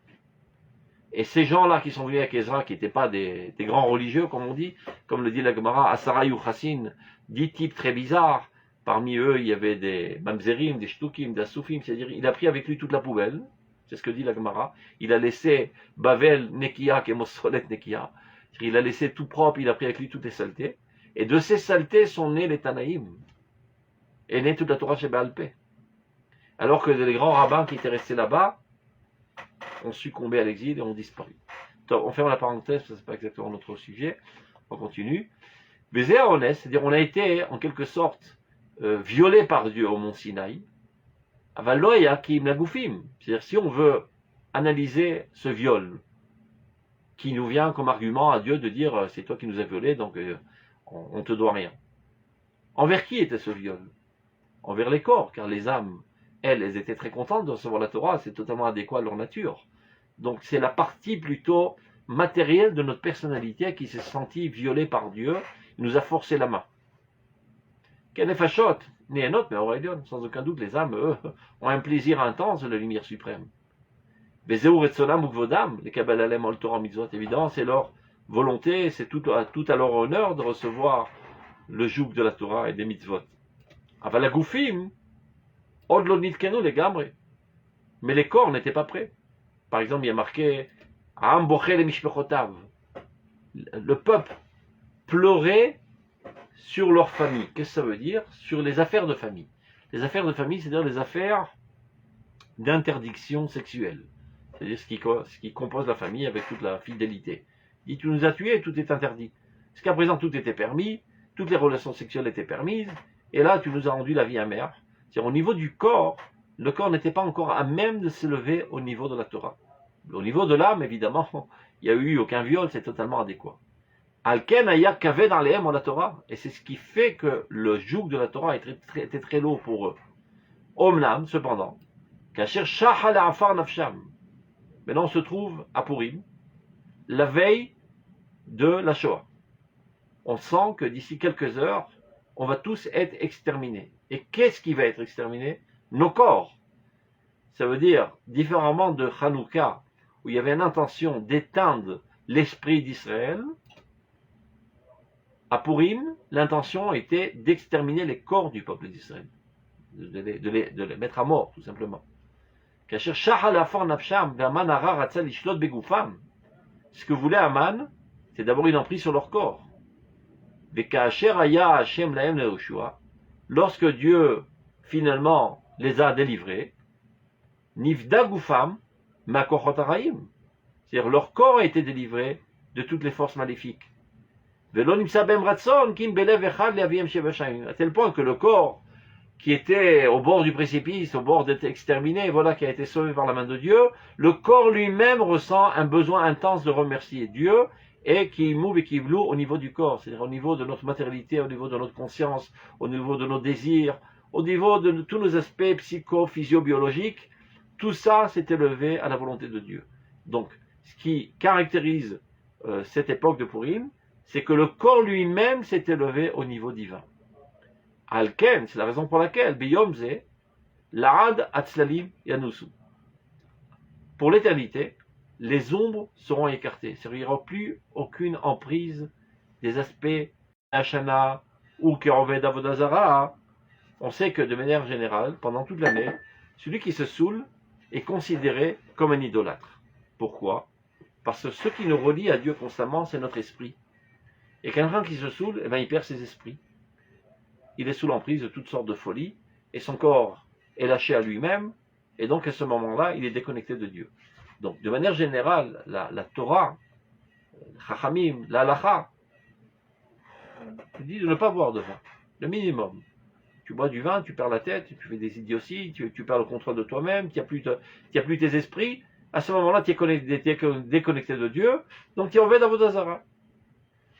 Et ces gens-là qui sont venus avec Ezra, qui n'étaient pas des grands religieux, comme on dit, comme le dit la Gemara, Asara Yuchassin, 10 types très bizarres. Parmi eux, il y avait des Mamzerim, des Shtukim, des Asufim, c'est-à-dire il a pris avec lui toute la poubelle. C'est ce que dit la Gemara. Il a laissé Bavel Nekia, qui est Mossolet Nekia. Il a laissé tout propre, il a pris avec lui toutes les saletés. Et de ces saletés sont nés les Tanaïm. Et née toute la Torah chez Baal Pé. Alors que les grands rabbins qui étaient restés là-bas ont succombé à l'exil et ont disparu. Donc, on ferme la parenthèse, parce que ce n'est pas exactement notre sujet. On continue. Bézé à Onès, c'est-à-dire on a été en quelque sorte violé par Dieu au mont Sinaï. Avaloya qui mlagoufim, c'est-à-dire si on veut analyser ce viol qui nous vient comme argument à Dieu de dire c'est toi qui nous as violés donc on te doit rien. Envers qui était ce viol? Envers les corps, car les âmes, elles étaient très contentes de recevoir la Torah, c'est totalement adéquat à leur nature. Donc c'est la partie plutôt matérielle de notre personnalité qui s'est sentie violée par Dieu, il nous a forcé la main. Kenefashot, Néanot, mais Aurélien, sans aucun doute, les âmes, eux, ont un plaisir intense de la lumière suprême. Bezeur et Tsolam ou Gvodam, les Kabbalalem ol Torah mitzvot, évidemment, c'est leur volonté, c'est tout à leur honneur de recevoir le joug de la Torah et des mitzvot. Avalagoufim, od lo nitkenu les gamre. Mais les corps n'étaient pas prêts. Par exemple, il y a marqué Am bochel et mishpechotav. Le peuple pleurait sur leur famille. Qu'est-ce que ça veut dire? Sur les affaires de famille. Les affaires de famille, c'est-à-dire les affaires d'interdiction sexuelle. C'est-à-dire ce qui compose la famille avec toute la fidélité. Il dit, tu nous as tués, tout est interdit. Jusqu'à présent, tout était permis, toutes les relations sexuelles étaient permises, et là, tu nous as rendu la vie amère. C'est-à-dire, au niveau du corps, le corps n'était pas encore à même de s'élever au niveau de la Torah. Au niveau de l'âme, évidemment, il n'y a eu aucun viol, c'est totalement adéquat. Alken ayak kaved alehem en la Torah, et c'est ce qui fait que le joug de la Torah était très lourd pour eux. Omnam, cependant, kasher shachal afar nafsham. Maintenant, on se trouve à Purim, la veille de la Shoah. On sent que d'ici quelques heures, on va tous être exterminés. Et qu'est-ce qui va être exterminé? Nos corps. Ça veut dire, différemment de Hanouka, où il y avait une intention d'éteindre l'esprit d'Israël, à Purim, l'intention était d'exterminer les corps du peuple d'Israël, de les mettre à mort, tout simplement. Ce que voulait Aman, c'est d'abord une emprise sur leur corps. Lorsque Dieu, finalement, les a délivrés, Nifda Gufam, Makochotaraim. C'est-à-dire, leur corps a été délivré de toutes les forces maléfiques. À tel point que le corps, qui était au bord du précipice, au bord d'être exterminé, voilà, qui a été sauvé par la main de Dieu, le corps lui-même ressent un besoin intense de remercier Dieu, et qui move et qui bloue au niveau du corps, c'est-à-dire au niveau de notre matérialité, au niveau de notre conscience, au niveau de nos désirs, au niveau de tous nos aspects psycho-physio-biologiques, tout ça s'est élevé à la volonté de Dieu. Donc, ce qui caractérise cette époque de Purim, c'est que le corps lui-même s'est élevé au niveau divin. Alken, c'est la raison pour laquelle, Biyomze, La'ad Atzlalim Yanusu. Pour l'éternité, les ombres seront écartées. Il n'y aura plus aucune emprise des aspects Hashana ou Keroved Avodazara. On sait que de manière générale, pendant toute l'année, celui qui se saoule est considéré comme un idolâtre. Pourquoi? Parce que ce qui nous relie à Dieu constamment, c'est notre esprit. Et quelqu'un qui se saoule, eh bien, il perd ses esprits. Il est sous l'emprise de toutes sortes de folies, et son corps est lâché à lui-même, et donc à ce moment-là, il est déconnecté de Dieu. Donc, de manière générale, la Torah, Chachamim, la Halacha, dit de ne pas boire de vin, le minimum. Tu bois du vin, tu perds la tête, tu fais des idioties, tu perds le contrôle de toi-même, tu n'as plus tes esprits. À ce moment-là, tu es déconnecté de Dieu, donc tu es en veille d'Avodazara.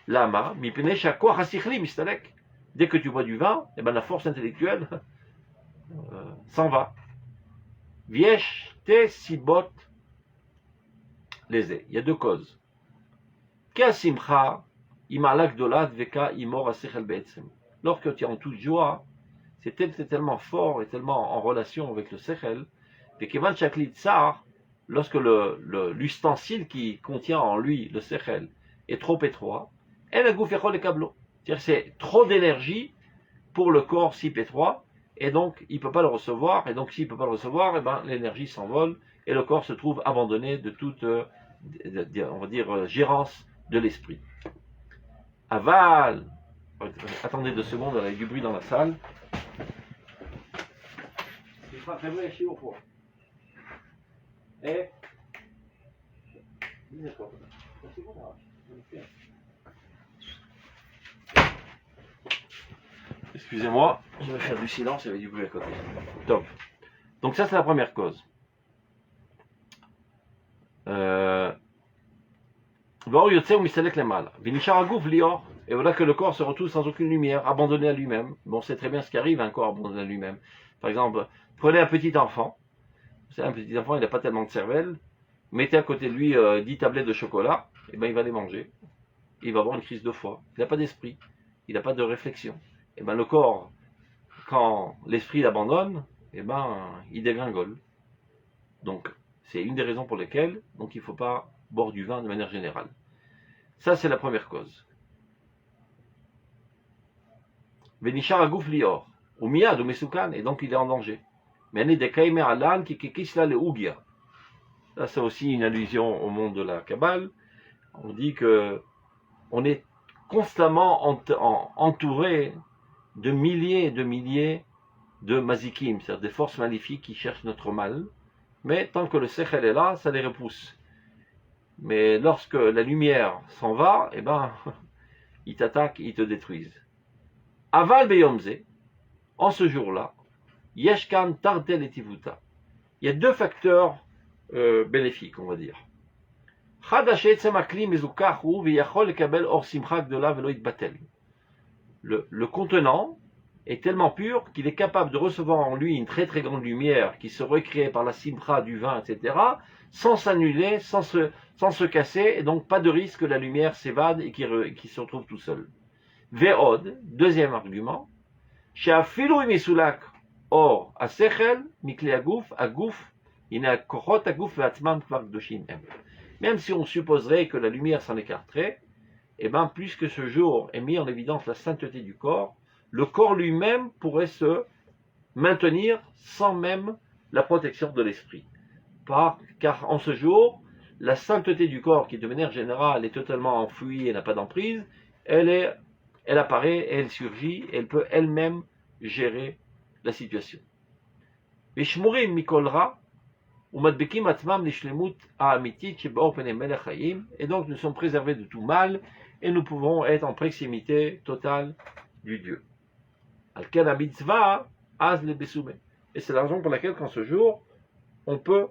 Lama, mipene shakwa hasichli mistalek. Dès que tu bois du vin, eh ben, la force intellectuelle s'en va. Viesh te sibot leze. Il y a deux causes. Kasimcha imalak dolad veka imor asechel be'etzem. Lorsque tu es en toute joie, c'est tellement fort et tellement en relation avec le sechel, vekevan shakli tsar, lorsque l'ustensile qui contient en lui le sechel est trop étroit, elle a goufé les câbleaux. C'est-à-dire c'est trop d'énergie pour le corps si étroit, et donc il ne peut pas le recevoir, et donc s'il ne peut pas le recevoir, eh ben, l'énergie s'envole, et le corps se trouve abandonné de toute, on va dire, gérance de l'esprit. Aval, attendez 2 secondes, il y a du bruit dans la salle. Et Excusez-moi, je vais faire du silence, il y avait du bruit à côté. Top. Donc ça, c'est la première cause. Et voilà que le corps se retrouve sans aucune lumière, abandonné à lui-même. Bon, c'est très bien ce qui arrive, un corps abandonné à lui-même. Par exemple, prenez un petit enfant. Vous savez, un petit enfant, il n'a pas tellement de cervelle. Mettez à côté de lui 10 tablettes de chocolat, et ben il va les manger. Il va avoir une crise de foie. Il n'a pas d'esprit. Il n'a pas de réflexion. Et ben le corps, quand l'esprit l'abandonne, et ben il dégringole. Donc, c'est une des raisons pour lesquelles donc, il ne faut pas boire du vin de manière générale. Ça, c'est la première cause. Venishar agouf lior. Ou miyad ou mesukan, et donc il est en danger. Mais des kaime alan qui kisla le ugia. Là, c'est aussi une allusion au monde de la Kabbale. On dit que on est constamment entouré de milliers et de milliers de mazikim, c'est-à-dire des forces maléfiques qui cherchent notre mal. Mais tant que le sechel est là, ça les repousse. Mais lorsque la lumière s'en va, eh ben, ils t'attaquent, ils te détruisent. Aval beyomze, en ce jour-là, yeshkan tardel et tivuta. Il y a deux facteurs bénéfiques, on va dire. Le contenant est tellement pur qu'il est capable de recevoir en lui une très très grande lumière qui se recrée par la simcha du vin, etc., sans s'annuler, sans se casser, et donc pas de risque que la lumière s'évade et qu'il se retrouve tout seul. Ve'od, deuxième argument, she'afilu imisulak or asechel mikle aguf ina kochot aguf ve'atzmam kvar kdoshim em. Même si on supposerait que la lumière s'en écarterait, et bien puisque ce jour est mis en évidence la sainteté du corps, le corps lui-même pourrait se maintenir sans même la protection de l'esprit. Car en ce jour, la sainteté du corps, qui de manière générale est totalement enfouie et n'a pas d'emprise, elle apparaît, et elle surgit, et elle peut elle-même gérer la situation. Vishmurim mikolra, et donc nous sommes préservés de tout mal et nous pouvons être en proximité totale du Dieu. Et c'est la raison pour laquelle qu'en ce jour on peut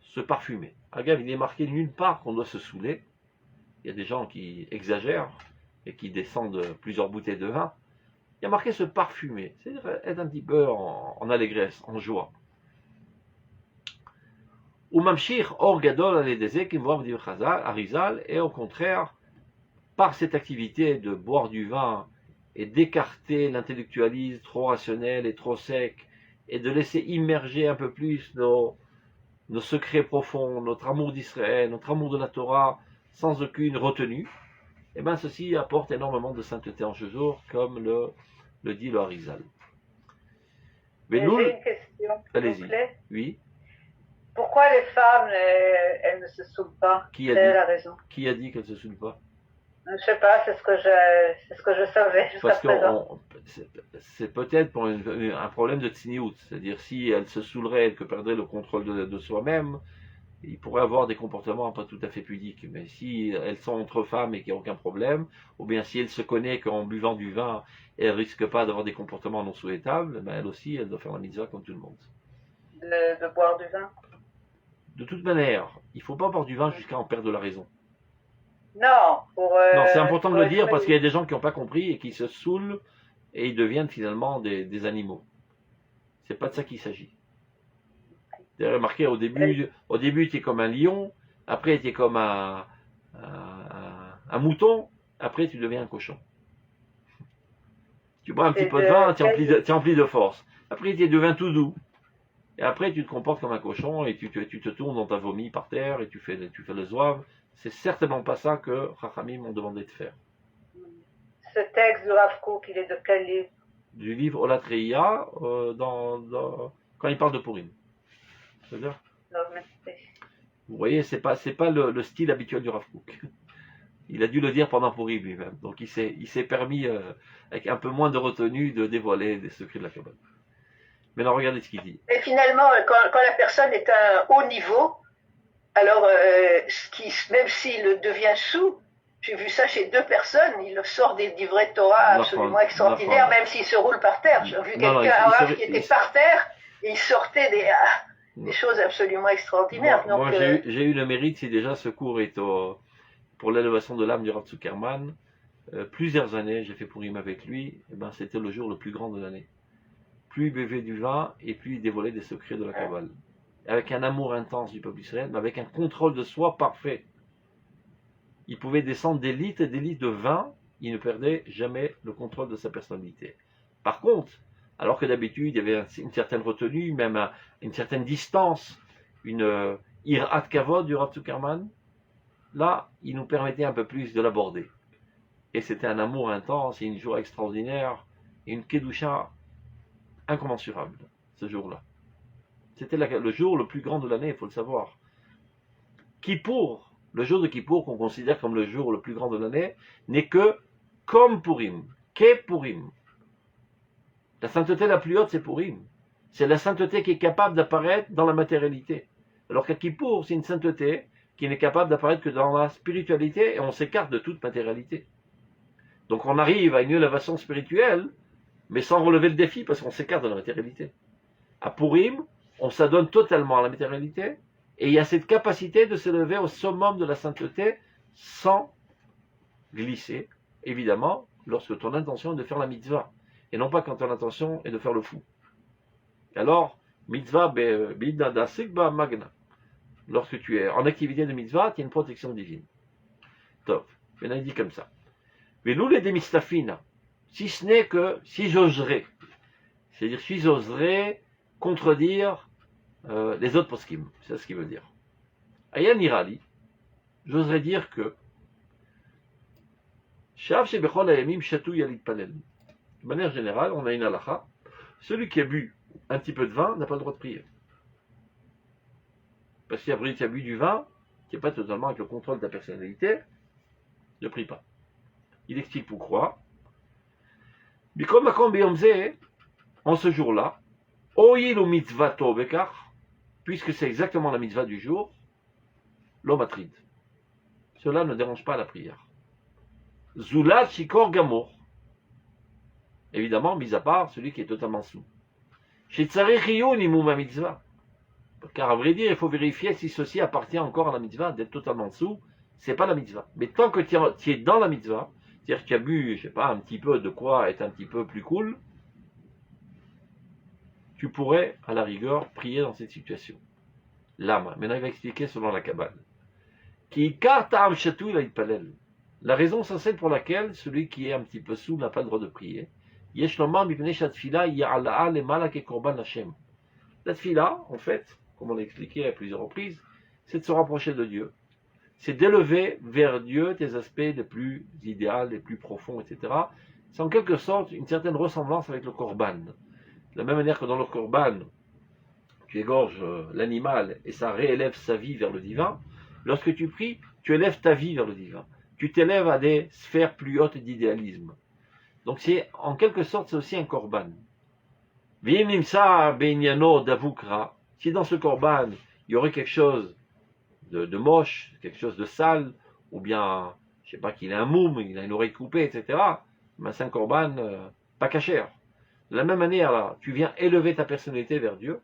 se parfumer. Regarde, il est marqué nulle part qu'on doit se saouler. Il y a des gens qui exagèrent et qui descendent plusieurs bouteilles de vin. Il y a marqué se parfumer, c'est-à-dire être un petit peu en allégresse, en joie. Ou mamshir or gadol aledeze qui voit dire Arizal, et au contraire, par cette activité de boire du vin et d'écarter l'intellectualisme trop rationnel et trop sec, et de laisser immerger un peu plus nos secrets profonds, notre amour d'Israël, notre amour de la Torah, sans aucune retenue, et bien ceci apporte énormément de sainteté en ce jour, comme le dit le Arizal.
J'ai une question.
Allez-y. Oui.
Pourquoi les femmes, elles ne se saoulent pas? Quelle est la raison?
Qui a dit qu'elles ne se saoulent pas?
Je ne sais pas, c'est ce que je savais jusqu'à présent.
C'est peut-être pour un problème de tzniout, c'est-à-dire si elles se saouleraient, elles perdraient le contrôle de soi-même, il pourrait avoir des comportements pas tout à fait pudiques. Mais si elles sont entre femmes et qu'il n'y a aucun problème, ou bien si elles se connaissent qu'en buvant du vin, elles ne risquent pas d'avoir des comportements non souhaitables, mais elles aussi, elles doivent faire la mitzvah comme tout le monde.
De boire du vin?
De toute manière, il ne faut pas boire du vin jusqu'à en perdre la raison.
Non,
non, c'est important de le dire parce qu'il y a des gens qui n'ont pas compris et qui se saoulent et ils deviennent finalement des animaux. C'est pas de ça qu'il s'agit. Vous avez remarqué, au début tu es comme un lion, après tu es comme un mouton, après tu deviens un cochon. Tu bois un petit peu de vin, tu es empli de force. Après tu deviens tout doux. Et après, tu te comportes comme un cochon et tu te tournes dans ta vomi par terre et tu fais le zouave. C'est certainement pas ça que Chachamim m'ont demandé de faire.
Ce texte de Rav Kook, il est de quel livre?
Du livre Olatreia, quand il parle de Purim. C'est-à-dire, vous voyez, c'est pas le style habituel du Rav Kook. Il a dû le dire pendant Purim lui-même. Donc il s'est permis, avec un peu moins de retenue, de dévoiler des secrets de la Kabbale. Maintenant, regardez ce qu'il dit.
Et finalement, quand la personne est à un haut niveau, alors même s'il devient sous, J'ai vu ça chez 2 personnes, il sort des livrets de Torah absolument extraordinaires, même s'il se roule par terre. J'ai vu quelqu'un qui était par terre, et il sortait des choses absolument extraordinaires.
Moi j'ai eu le mérite, si déjà ce cours est pour l'élévation de l'âme du Rav Zuckerman, plusieurs années j'ai fait Purim avec lui, et ben, c'était le jour le plus grand de l'année. Plus il buvait du vin, et plus il dévoilait des secrets de la Kabbale. Avec un amour intense du peuple israélien, mais avec un contrôle de soi parfait. Il pouvait descendre des litres et des litres de vin, il ne perdait jamais le contrôle de sa personnalité. Par contre, alors que d'habitude, il y avait une certaine retenue, même une certaine distance, une irat kavod du Rav Zuckerman, là, il nous permettait un peu plus de l'aborder. Et c'était un amour intense et une joie extraordinaire, et une kedusha incommensurable, ce jour-là. C'était le jour le plus grand de l'année, il faut le savoir. Kippour, le jour de Kippour, qu'on considère comme le jour le plus grand de l'année, n'est que comme Purim, qu'est Purim. La sainteté la plus haute, c'est Purim. C'est la sainteté qui est capable d'apparaître dans la matérialité. Alors qu'à Kippour, c'est une sainteté qui n'est capable d'apparaître que dans la spiritualité, et on s'écarte de toute matérialité. Donc on arrive à une élévation spirituelle, mais sans relever le défi, parce qu'on s'écarte de la matérialité. À Purim, on s'adonne totalement à la matérialité, et il y a cette capacité de s'élever au summum de la sainteté sans glisser, évidemment, lorsque ton intention est de faire la mitzvah, et non pas quand ton intention est de faire le fou. Alors, mitzvah b'idada sikba magna. Lorsque tu es en activité de mitzvah, tu as une protection divine. Top. Maintenant, il dit comme ça. Velou les demistafina, si ce n'est que si j'oserais, c'est-à-dire si j'oserais contredire les autres poskim, c'est ce qu'il veut dire. Ayan irali, j'oserais dire que Shav shebechol hayamim shatou yalit panel. De manière générale, on a une halakha, celui qui a bu un petit peu de vin n'a pas le droit de prier. Parce qu'après tu as bu du vin, qui n'est pas totalement avec le contrôle de ta personnalité, ne prie pas. Il explique pourquoi. Bikom makom beyomze, en ce jour-là, oyilu mitzvato bekar, puisque c'est exactement la mitzvah du jour, l'omatrid. Cela ne dérange pas la prière. Zulat shikor gamour. Évidemment, mis à part celui qui est totalement sous. Shetzarech iyun imum mitzvah. Car à vrai dire, il faut vérifier si ceci appartient encore à la mitzvah. D'être totalement sous, c'est pas la mitzvah. Mais tant que tu es dans la mitzvah, c'est-à-dire que tu as bu, je sais pas, un petit peu de quoi être un petit peu plus cool, tu pourrais, à la rigueur, prier dans cette situation. L'âme. Maintenant, il va expliquer selon la Kabbale. Qui kartam shatou il palel. La raison, c'est celle pour laquelle celui qui est un petit peu sous n'a pas le droit de prier. Yesh lomar mipnei shatfila ya'ala'a lemala ke korban Hashem. La tfila, en fait, comme on l'a expliqué à plusieurs reprises, c'est de se rapprocher de Dieu. C'est d'élever vers Dieu tes aspects les plus idéaux, les plus profonds, etc. C'est en quelque sorte une certaine ressemblance avec le korban. De la même manière que dans le korban, tu égorges l'animal et ça réélève sa vie vers le divin, lorsque tu pries, tu élèves ta vie vers le divin. Tu t'élèves à des sphères plus hautes d'idéalisme. Donc c'est, en quelque sorte, c'est aussi un korban. Si dans ce korban, il y aurait quelque chose de moche, quelque chose de sale, ou bien, je sais pas, qu'il a un moum, il a une oreille coupée, etc., ben c'est un korban pas cachère. De la même manière, là, tu viens élever ta personnalité vers Dieu,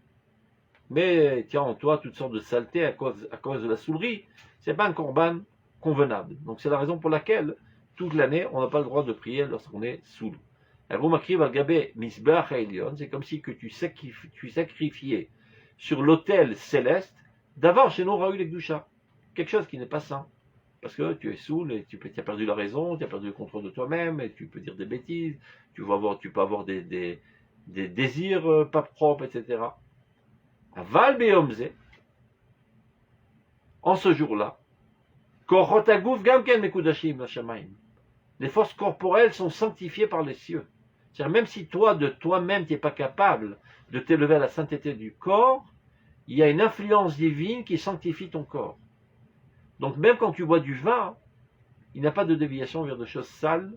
mais tu as en toi toutes sortes de saletés à cause de la soulerie, c'est pas un korban convenable. Donc c'est la raison pour laquelle, toute l'année, on n'a pas le droit de prier lorsqu'on est saoul. C'est comme si que tu sacrifiais sur l'autel céleste, d'abord chez nous, Raoul et Gdoucha, quelque chose qui n'est pas sain. Parce que tu es saoul et tu as perdu la raison, tu as perdu le contrôle de toi-même, et tu peux dire des bêtises, tu peux avoir des désirs pas propres, etc. Aval Beyomze, en ce jour-là, les forces corporelles sont sanctifiées par les cieux. C'est-à-dire, même si toi, de toi-même, tu n'es pas capable de t'élever à la sainteté du corps, il y a une influence divine qui sanctifie ton corps. Donc même quand tu bois du vin, il n'y a pas de déviation vers des choses sales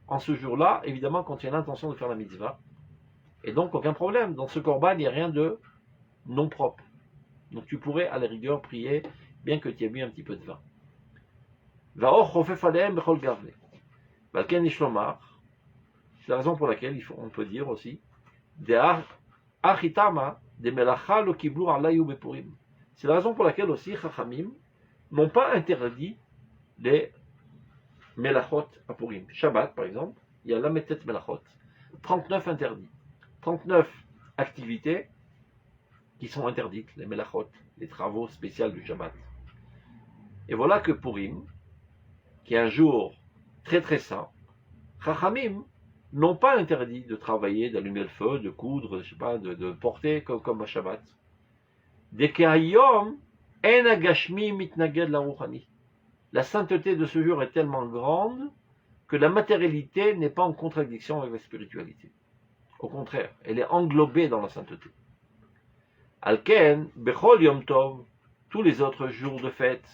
en ce jour-là, évidemment quand tu as l'intention de faire la mitzvah. Et donc aucun problème, dans ce korban, il n'y a rien de non propre. Donc tu pourrais à la rigueur prier, bien que tu aies bu un petit peu de vin. Va'or chofef alehem bechol gavle. Balken ishlomar. C'est la raison pour laquelle on peut dire aussi achitama de melacha lo kiblu alayu bepurim. C'est la raison pour laquelle aussi Chachamim n'ont pas interdit les melachot à Purim. Shabbat, par exemple, il y a la metet melachot. 39 interdits. 39 activités qui sont interdites, les melachot, les travaux spéciaux du Shabbat. Et voilà que Purim, qui est un jour très très saint, Chachamim n'ont pas interdit de travailler, d'allumer le feu, de coudre, je sais pas, de porter comme un Shabbat. Dekehayom en agashmi mitnaged la ruchani. La sainteté de ce jour est tellement grande que la matérialité n'est pas en contradiction avec la spiritualité. Au contraire, elle est englobée dans la sainteté. Alken, bechol yom tov, tous les autres jours de fête,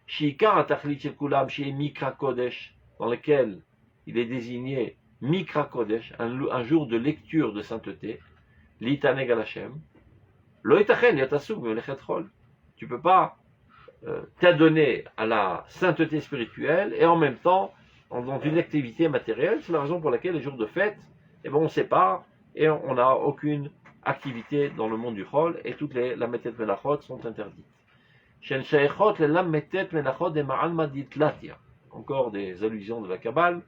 shiikar atachlit shel kulam, shi mikra kodesh, dans lequel il est désigné Mikra Kodesh, un jour de lecture de sainteté, Litaneg al Hashem, Lo itachen yatasug melechet chol. Tu ne peux pas t'adonner à la sainteté spirituelle et en même temps dans une activité matérielle. C'est la raison pour laquelle les jours de fête, eh ben, on sépare et on n'a aucune activité dans le monde du chol et toutes les lametet melachot sont interdites. Shen sheichot les lametet melachot de ma'al madit latia. Encore des allusions de la Kabbale.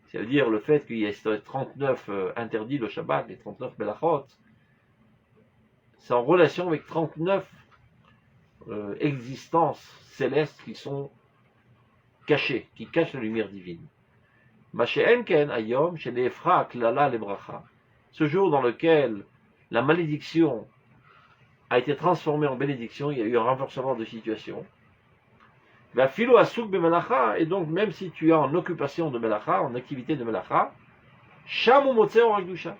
C'est-à-dire le fait qu'il y ait 39 interdits le Shabbat, les 39 melachot, c'est en relation avec 39 existences célestes qui sont cachées, qui cachent la lumière divine. Masheenken ayom chez les efrak lala les bracha. Ce jour dans lequel la malédiction a été transformée en bénédiction, il y a eu un renversement de situation. La philo asuk be melacha, et donc même si tu es en occupation de melacha, en activité de melacha, shamu motze or akdusha,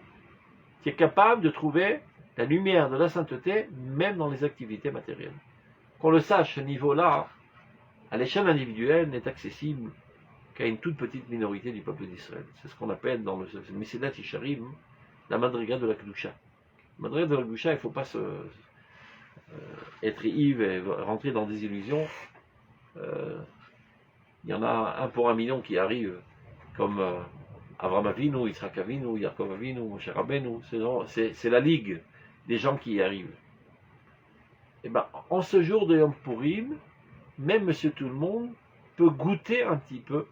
tu es capable de trouver la lumière de la sainteté même dans les activités matérielles. Qu'on le sache, ce niveau-là, à l'échelle individuelle, n'est accessible qu'à une toute petite minorité du peuple d'Israël. C'est ce qu'on appelle dans le Mesilat Yesharim la madriga de la Kedusha. La madriga de la Kedusha, il ne faut pas être naïf et rentrer dans des illusions. Il y en a 1 pour 1 million qui arrivent, comme Avraham Avinu, Yitzhak Avinu, Yaakov Avinu, Moshe Rabbeinu. C'est la ligue des gens qui y arrivent. Et ben, en ce jour de Yom Purim, même Monsieur Tout-le-Monde peut goûter un petit peu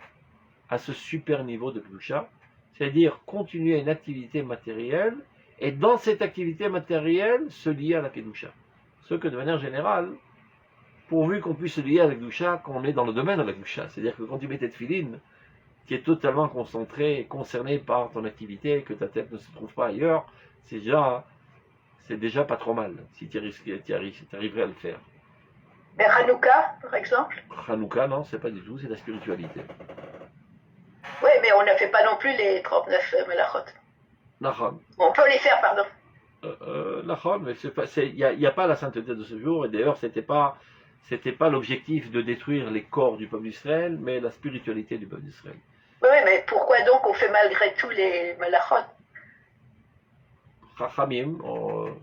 à ce super niveau de Kedusha, c'est-à-dire continuer une activité matérielle, et dans cette activité matérielle, se lier à la Kedusha. Ce que de manière générale, pourvu qu'on puisse se lier à la Kedusha quand on est dans le domaine de la Kedusha. C'est-à-dire que quand tu mets tes tefilines, tu es totalement concentré et concerné par ton activité, que ta tête ne se trouve pas ailleurs, c'est déjà pas trop mal, si tu arriverais à le faire.
Mais Hanouka, par exemple?
Hanouka, non, c'est pas du tout, c'est la spiritualité.
Oui, mais on ne fait pas non plus les 39 melachot.
Nachon.
On peut les faire, pardon.
Nachon, mais il n'y a pas la sainteté de ce jour, et d'ailleurs, c'était pas l'objectif de détruire les corps du peuple d'Israël, mais la spiritualité du peuple d'Israël.
Oui, mais pourquoi donc on fait malgré tout les melachot?
Chachamim,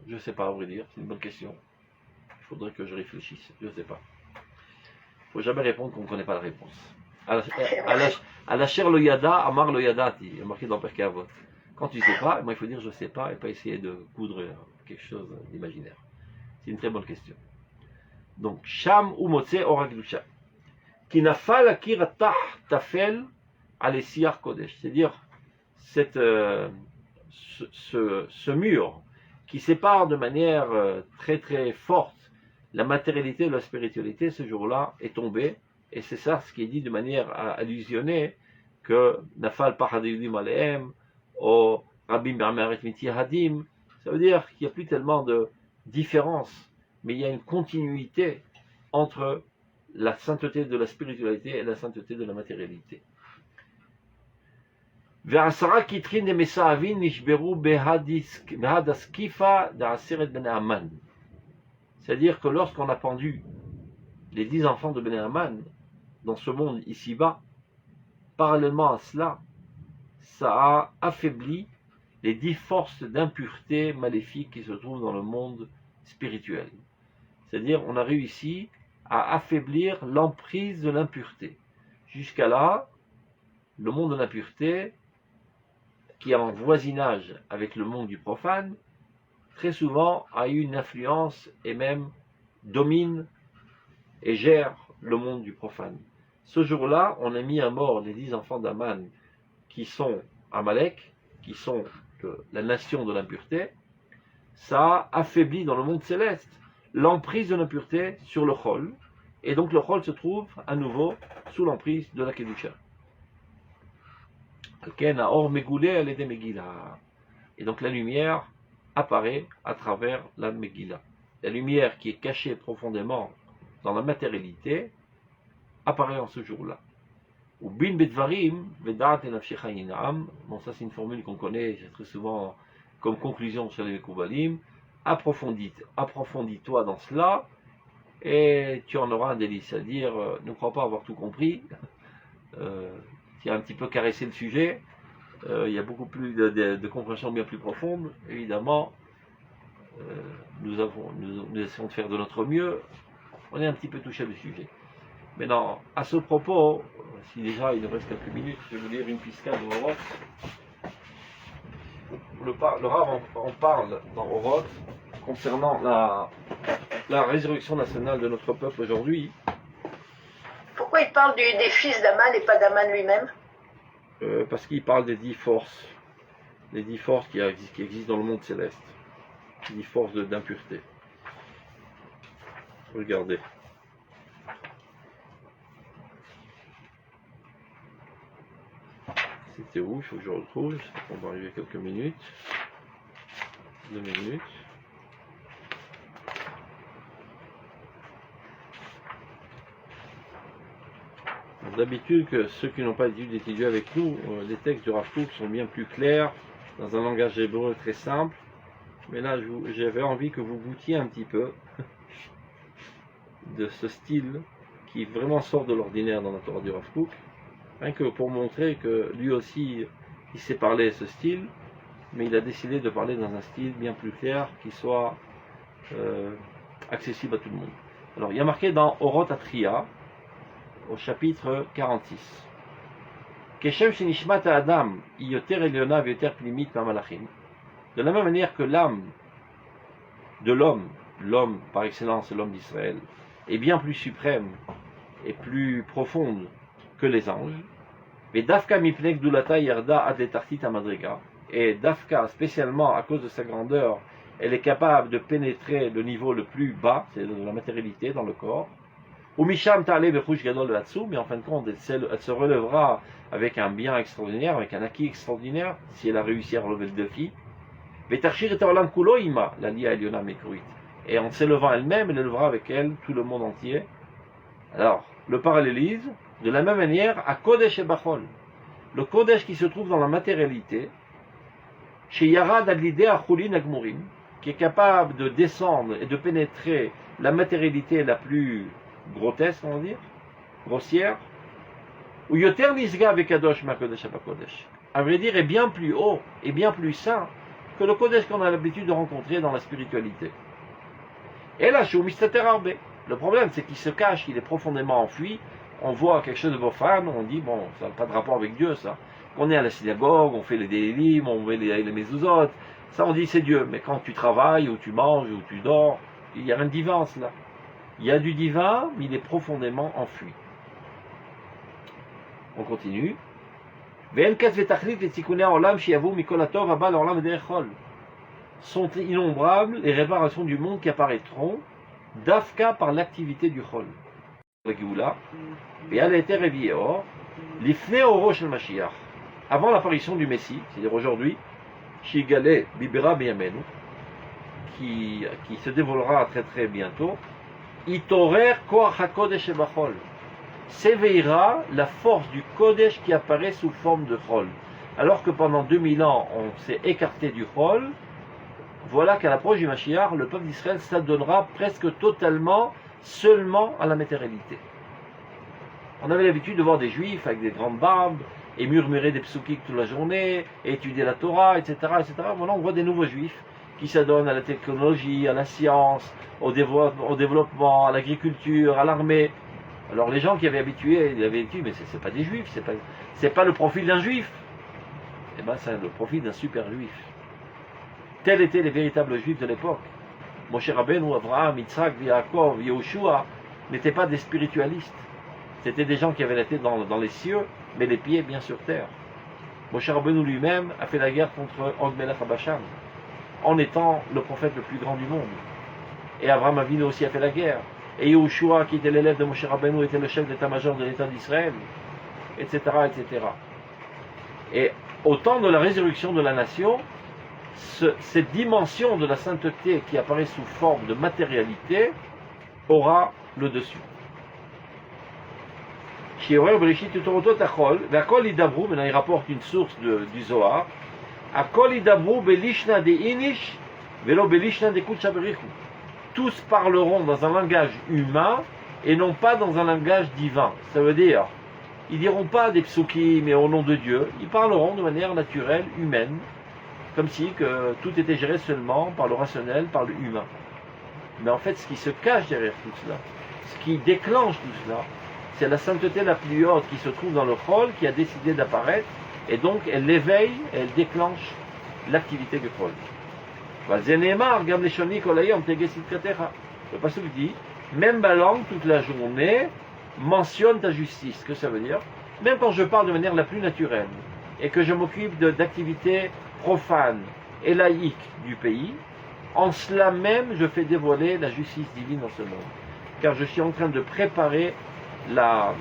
je ne sais pas à vrai dire, c'est une bonne question. Il faudrait que je réfléchisse, je ne sais pas. Il ne faut jamais répondre qu'on ne connaît pas la réponse. À la chair le yada, amar le yadati, il est marqué dans Perkei Avot. Quand tu ne sais pas, moi il faut dire je ne sais pas et pas essayer de coudre quelque chose d'imaginaire. C'est une très bonne question. Donc, Sham ou Motse Ora Kedusha. Qui n'a pas la kiratah tafel alessiar kodesh. C'est-à-dire, ce mur qui sépare de manière très très forte la matérialité de la spiritualité, ce jour-là est tombé. Et c'est ça ce qui est dit de manière allusionnée que Nafal Pahadiyudim Alehem ou Rabim Bermeret Miti Hadim. Ça veut dire qu'il n'y a plus tellement de différence, mais il y a une continuité entre la sainteté de la spiritualité et la sainteté de la matérialité. Ve'asara kitrin de Mesahavin nishberu behadaskifa d'aseret ben Haman. C'est-à-dire que lorsqu'on a pendu les 10 enfants de Ben Haman dans ce monde ici-bas, parallèlement à cela, ça a affaibli les 10 forces d'impureté maléfiques qui se trouvent dans le monde spirituel. C'est-à-dire, on a réussi à affaiblir l'emprise de l'impureté. Jusqu'à là, le monde de l'impureté, qui est en voisinage avec le monde du profane, très souvent a eu une influence et même domine et gère le monde du profane. Ce jour-là, on a mis à mort les 10 enfants d'Aman qui sont Amalek, qui sont la nation de l'impureté. Ça a affaibli dans le monde céleste l'emprise de l'impureté sur le Chol, et donc le Chol se trouve à nouveau sous l'emprise de la Kedusha. Et donc la lumière apparaît à travers la Megillah. La lumière qui est cachée profondément dans la matérialité apparaît en ce jour-là. Bon, ça c'est une formule qu'on connaît très souvent comme conclusion sur les Mekoubalim. Approfondis-toi dans cela et tu en auras un délice. C'est-à-dire, ne crois pas avoir tout compris. Tu as un petit peu caressé le sujet. Il y a beaucoup plus de compréhension bien plus profonde. Évidemment, nous essayons de faire de notre mieux. On est un petit peu touché le sujet. Maintenant, à ce propos, si déjà il nous reste quelques minutes, je vais vous lire une pisca de Oroth. Le Rav en parle dans Oroth concernant la résurrection nationale de notre peuple aujourd'hui.
Pourquoi il parle des fils d'Aman et pas d'Aman lui-même?
Parce qu'il parle des 10 forces. Les 10 forces qui existent dans le monde céleste. 10 forces d'impureté. Regardez. C'était où? Il faut que je retrouve. On va arriver quelques minutes. 2 minutes. D'habitude, que ceux qui n'ont pas étudié avec nous, les textes du Rav Kook sont bien plus clairs, dans un langage hébreu très simple. Mais là, j'avais envie que vous goûtiez un petit peu de ce style qui vraiment sort de l'ordinaire dans la Torah du Rav Kook. Rien que pour montrer que lui aussi, il sait parler ce style, mais il a décidé de parler dans un style bien plus clair, qui soit accessible à tout le monde. Alors, il y a marqué dans Oroth Atria, au chapitre 46. Keshem shenishmat ha'adam yoter elyona v'yoter pnimit ma'malachim. De la même manière que l'âme de l'homme par excellence, l'homme d'Israël, est bien plus suprême et plus profonde que les anges. Mais Dafka mipnek dulata yarda adetartit amadriga. Et Dafka, spécialement à cause de sa grandeur, elle est capable de pénétrer le niveau le plus bas, c'est de la matérialité dans le corps. Ou Misham ta'ale bechush gadol là-dessous, mais en fin de compte, elle se relèvera avec un bien extraordinaire, avec un acquis extraordinaire, si elle a réussi à relever le défi. Vetarshir et olam kulo ima, la lia eliona mekruit. Et en s'élevant elle-même, elle élevera avec elle tout le monde entier. Alors, le parallélise, de la même manière, à Kodesh et Bachol. Le Kodesh qui se trouve dans la matérialité, chez Yarad Adlidé Achulin Agmurim, qui est capable de descendre et de pénétrer la matérialité la plus grotesque, on va dire, grossière, ou Yoter Nisga avec Kadosh ma Kodesh Abakodesh. À vrai dire, est bien plus haut et bien plus sain que le Kodesh qu'on a l'habitude de rencontrer dans la spiritualité. Et là, chez Mistater Arbe. Le problème, c'est qu'il se cache, il est profondément enfoui. On voit quelque chose de profane, on dit, bon, ça n'a pas de rapport avec Dieu, ça. On est à la synagogue, on fait les délim, on fait les mezuzot, ça on dit c'est Dieu. Mais quand tu travailles, ou tu manges, ou tu dors, il y a un divin, cela. Il y a du divin, mais il est profondément enfui. On continue. Sont innombrables les réparations du monde qui apparaîtront d'Afka par l'activité du Chol. Avant l'apparition du Messie, c'est-à-dire aujourd'hui, Shigale Bibera Beyamenu, qui se dévoilera très très bientôt, Itorer Koach HaKodesh Bachol, s'éveillera la force du Kodesh qui apparaît sous forme de Chol. Alors que pendant 2000 ans, on s'est écarté du Chol, voilà qu'à l'approche du Mashiach, le peuple d'Israël s'adonnera presque totalement seulement à la matérialité. On avait l'habitude de voir des juifs avec des grandes barbes et murmurer des psoukik toute la journée, et étudier la Torah, etc., etc. Voilà, on voit des nouveaux juifs qui s'adonnent à la technologie, à la science, au développement, à l'agriculture, à l'armée. Alors les gens qui avaient habitué, ils avaient dit, mais c'est pas des juifs, c'est pas le profil d'un juif. Eh bien, c'est le profil d'un super juif. Tels étaient les véritables juifs de l'époque. Moshe Rabbeinu, Abraham, Yitzhak, Yaakov, Yehoshua n'étaient pas des spiritualistes. C'était des gens qui avaient la tête dans les cieux, mais les pieds bien sur terre. Moshe Rabbeinu lui-même a fait la guerre contre Og Melech HaBashan, en étant le prophète le plus grand du monde. Et Abraham Avinu aussi a fait la guerre. Et Yehoshua, qui était l'élève de Moshe Rabbeinu, était le chef d'état-major de l'État d'Israël, etc., etc. Et au temps de la résurrection de la nation, cette dimension de la sainteté qui apparaît sous forme de matérialité aura le dessus. Maintenant il rapporte une source du Zohar. Tous parleront dans un langage humain et non pas dans un langage divin. Ça veut dire, ils diront pas des psukim mais au nom de Dieu, ils parleront de manière naturelle, humaine, comme si que tout était géré seulement par le rationnel, par le humain. Mais en fait, ce qui se cache derrière tout cela, ce qui déclenche tout cela, c'est la sainteté la plus haute qui se trouve dans le chol, qui a décidé d'apparaître, et donc elle l'éveille, et elle déclenche l'activité du chol. Le pasuk dit, même ma langue toute la journée mentionne ta justice. Ce que ça veut dire? Même quand je parle de manière la plus naturelle, et que je m'occupe d'activités profanes et laïques du pays, en cela même je fais dévoiler la justice divine dans ce monde. Car je suis en train de préparer la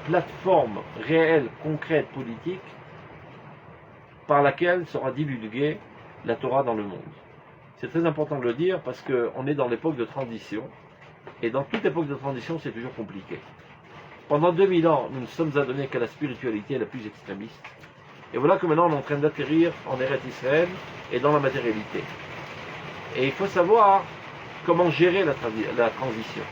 plateforme réelle, concrète, politique, par laquelle sera divulguée la Torah dans le monde. C'est très important de le dire parce qu'on est dans l'époque de transition, et dans toute époque de transition, c'est toujours compliqué. Pendant 2000 ans, nous ne sommes adonnés qu'à la spiritualité la plus extrémiste. Et voilà que maintenant on est en train d'atterrir en Eretz Israël et dans la matérialité. Et il faut savoir comment gérer la transition.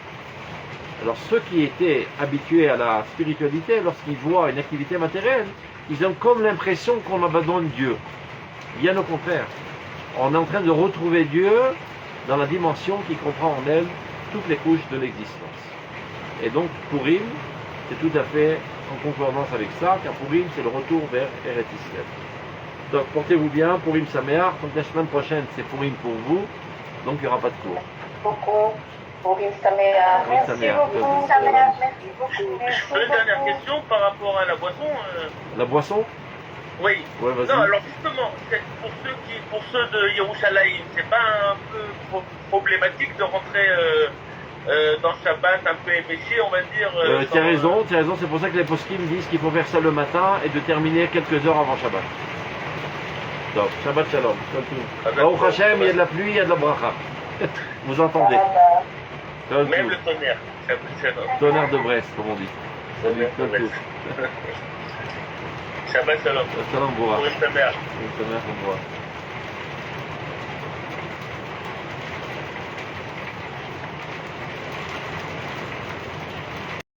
Alors ceux qui étaient habitués à la spiritualité, lorsqu'ils voient une activité matérielle, ils ont comme l'impression qu'on abandonne Dieu. Bien au contraire, on est en train de retrouver Dieu dans la dimension qui comprend en elle toutes les couches de l'existence. Et donc Purim, c'est tout à fait en concordance avec ça, car Purim c'est le retour vers Eretz Israël. Donc portez-vous bien, Purim Sameach, donc la semaine prochaine c'est Purim pour vous, donc il n'y aura pas de cours.
Beaucoup. Purim Sameach. Merci beaucoup. Merci beaucoup.
Une dernière question par rapport à la boisson.
La boisson?
Oui.
Ouais, vas-y.
Non, alors justement, pour ceux de Yerushalayim, c'est pas un peu problématique de rentrer dans Shabbat un peu éméché, on va dire.
Tu as raison, c'est pour ça que les poskim disent qu'il faut faire ça le matin et de terminer quelques heures avant Shabbat. Donc, Shabbat Shalom. Baruch Hashem, il y a de la pluie, il y a de la bracha. Vous entendez?
Même le tonnerre.
Tonnerre de Brest, comme on dit. Salut,
Shabbat Shalom.
Shalom, Boura.
Purim Sameach.
Purim Sameach, on voit.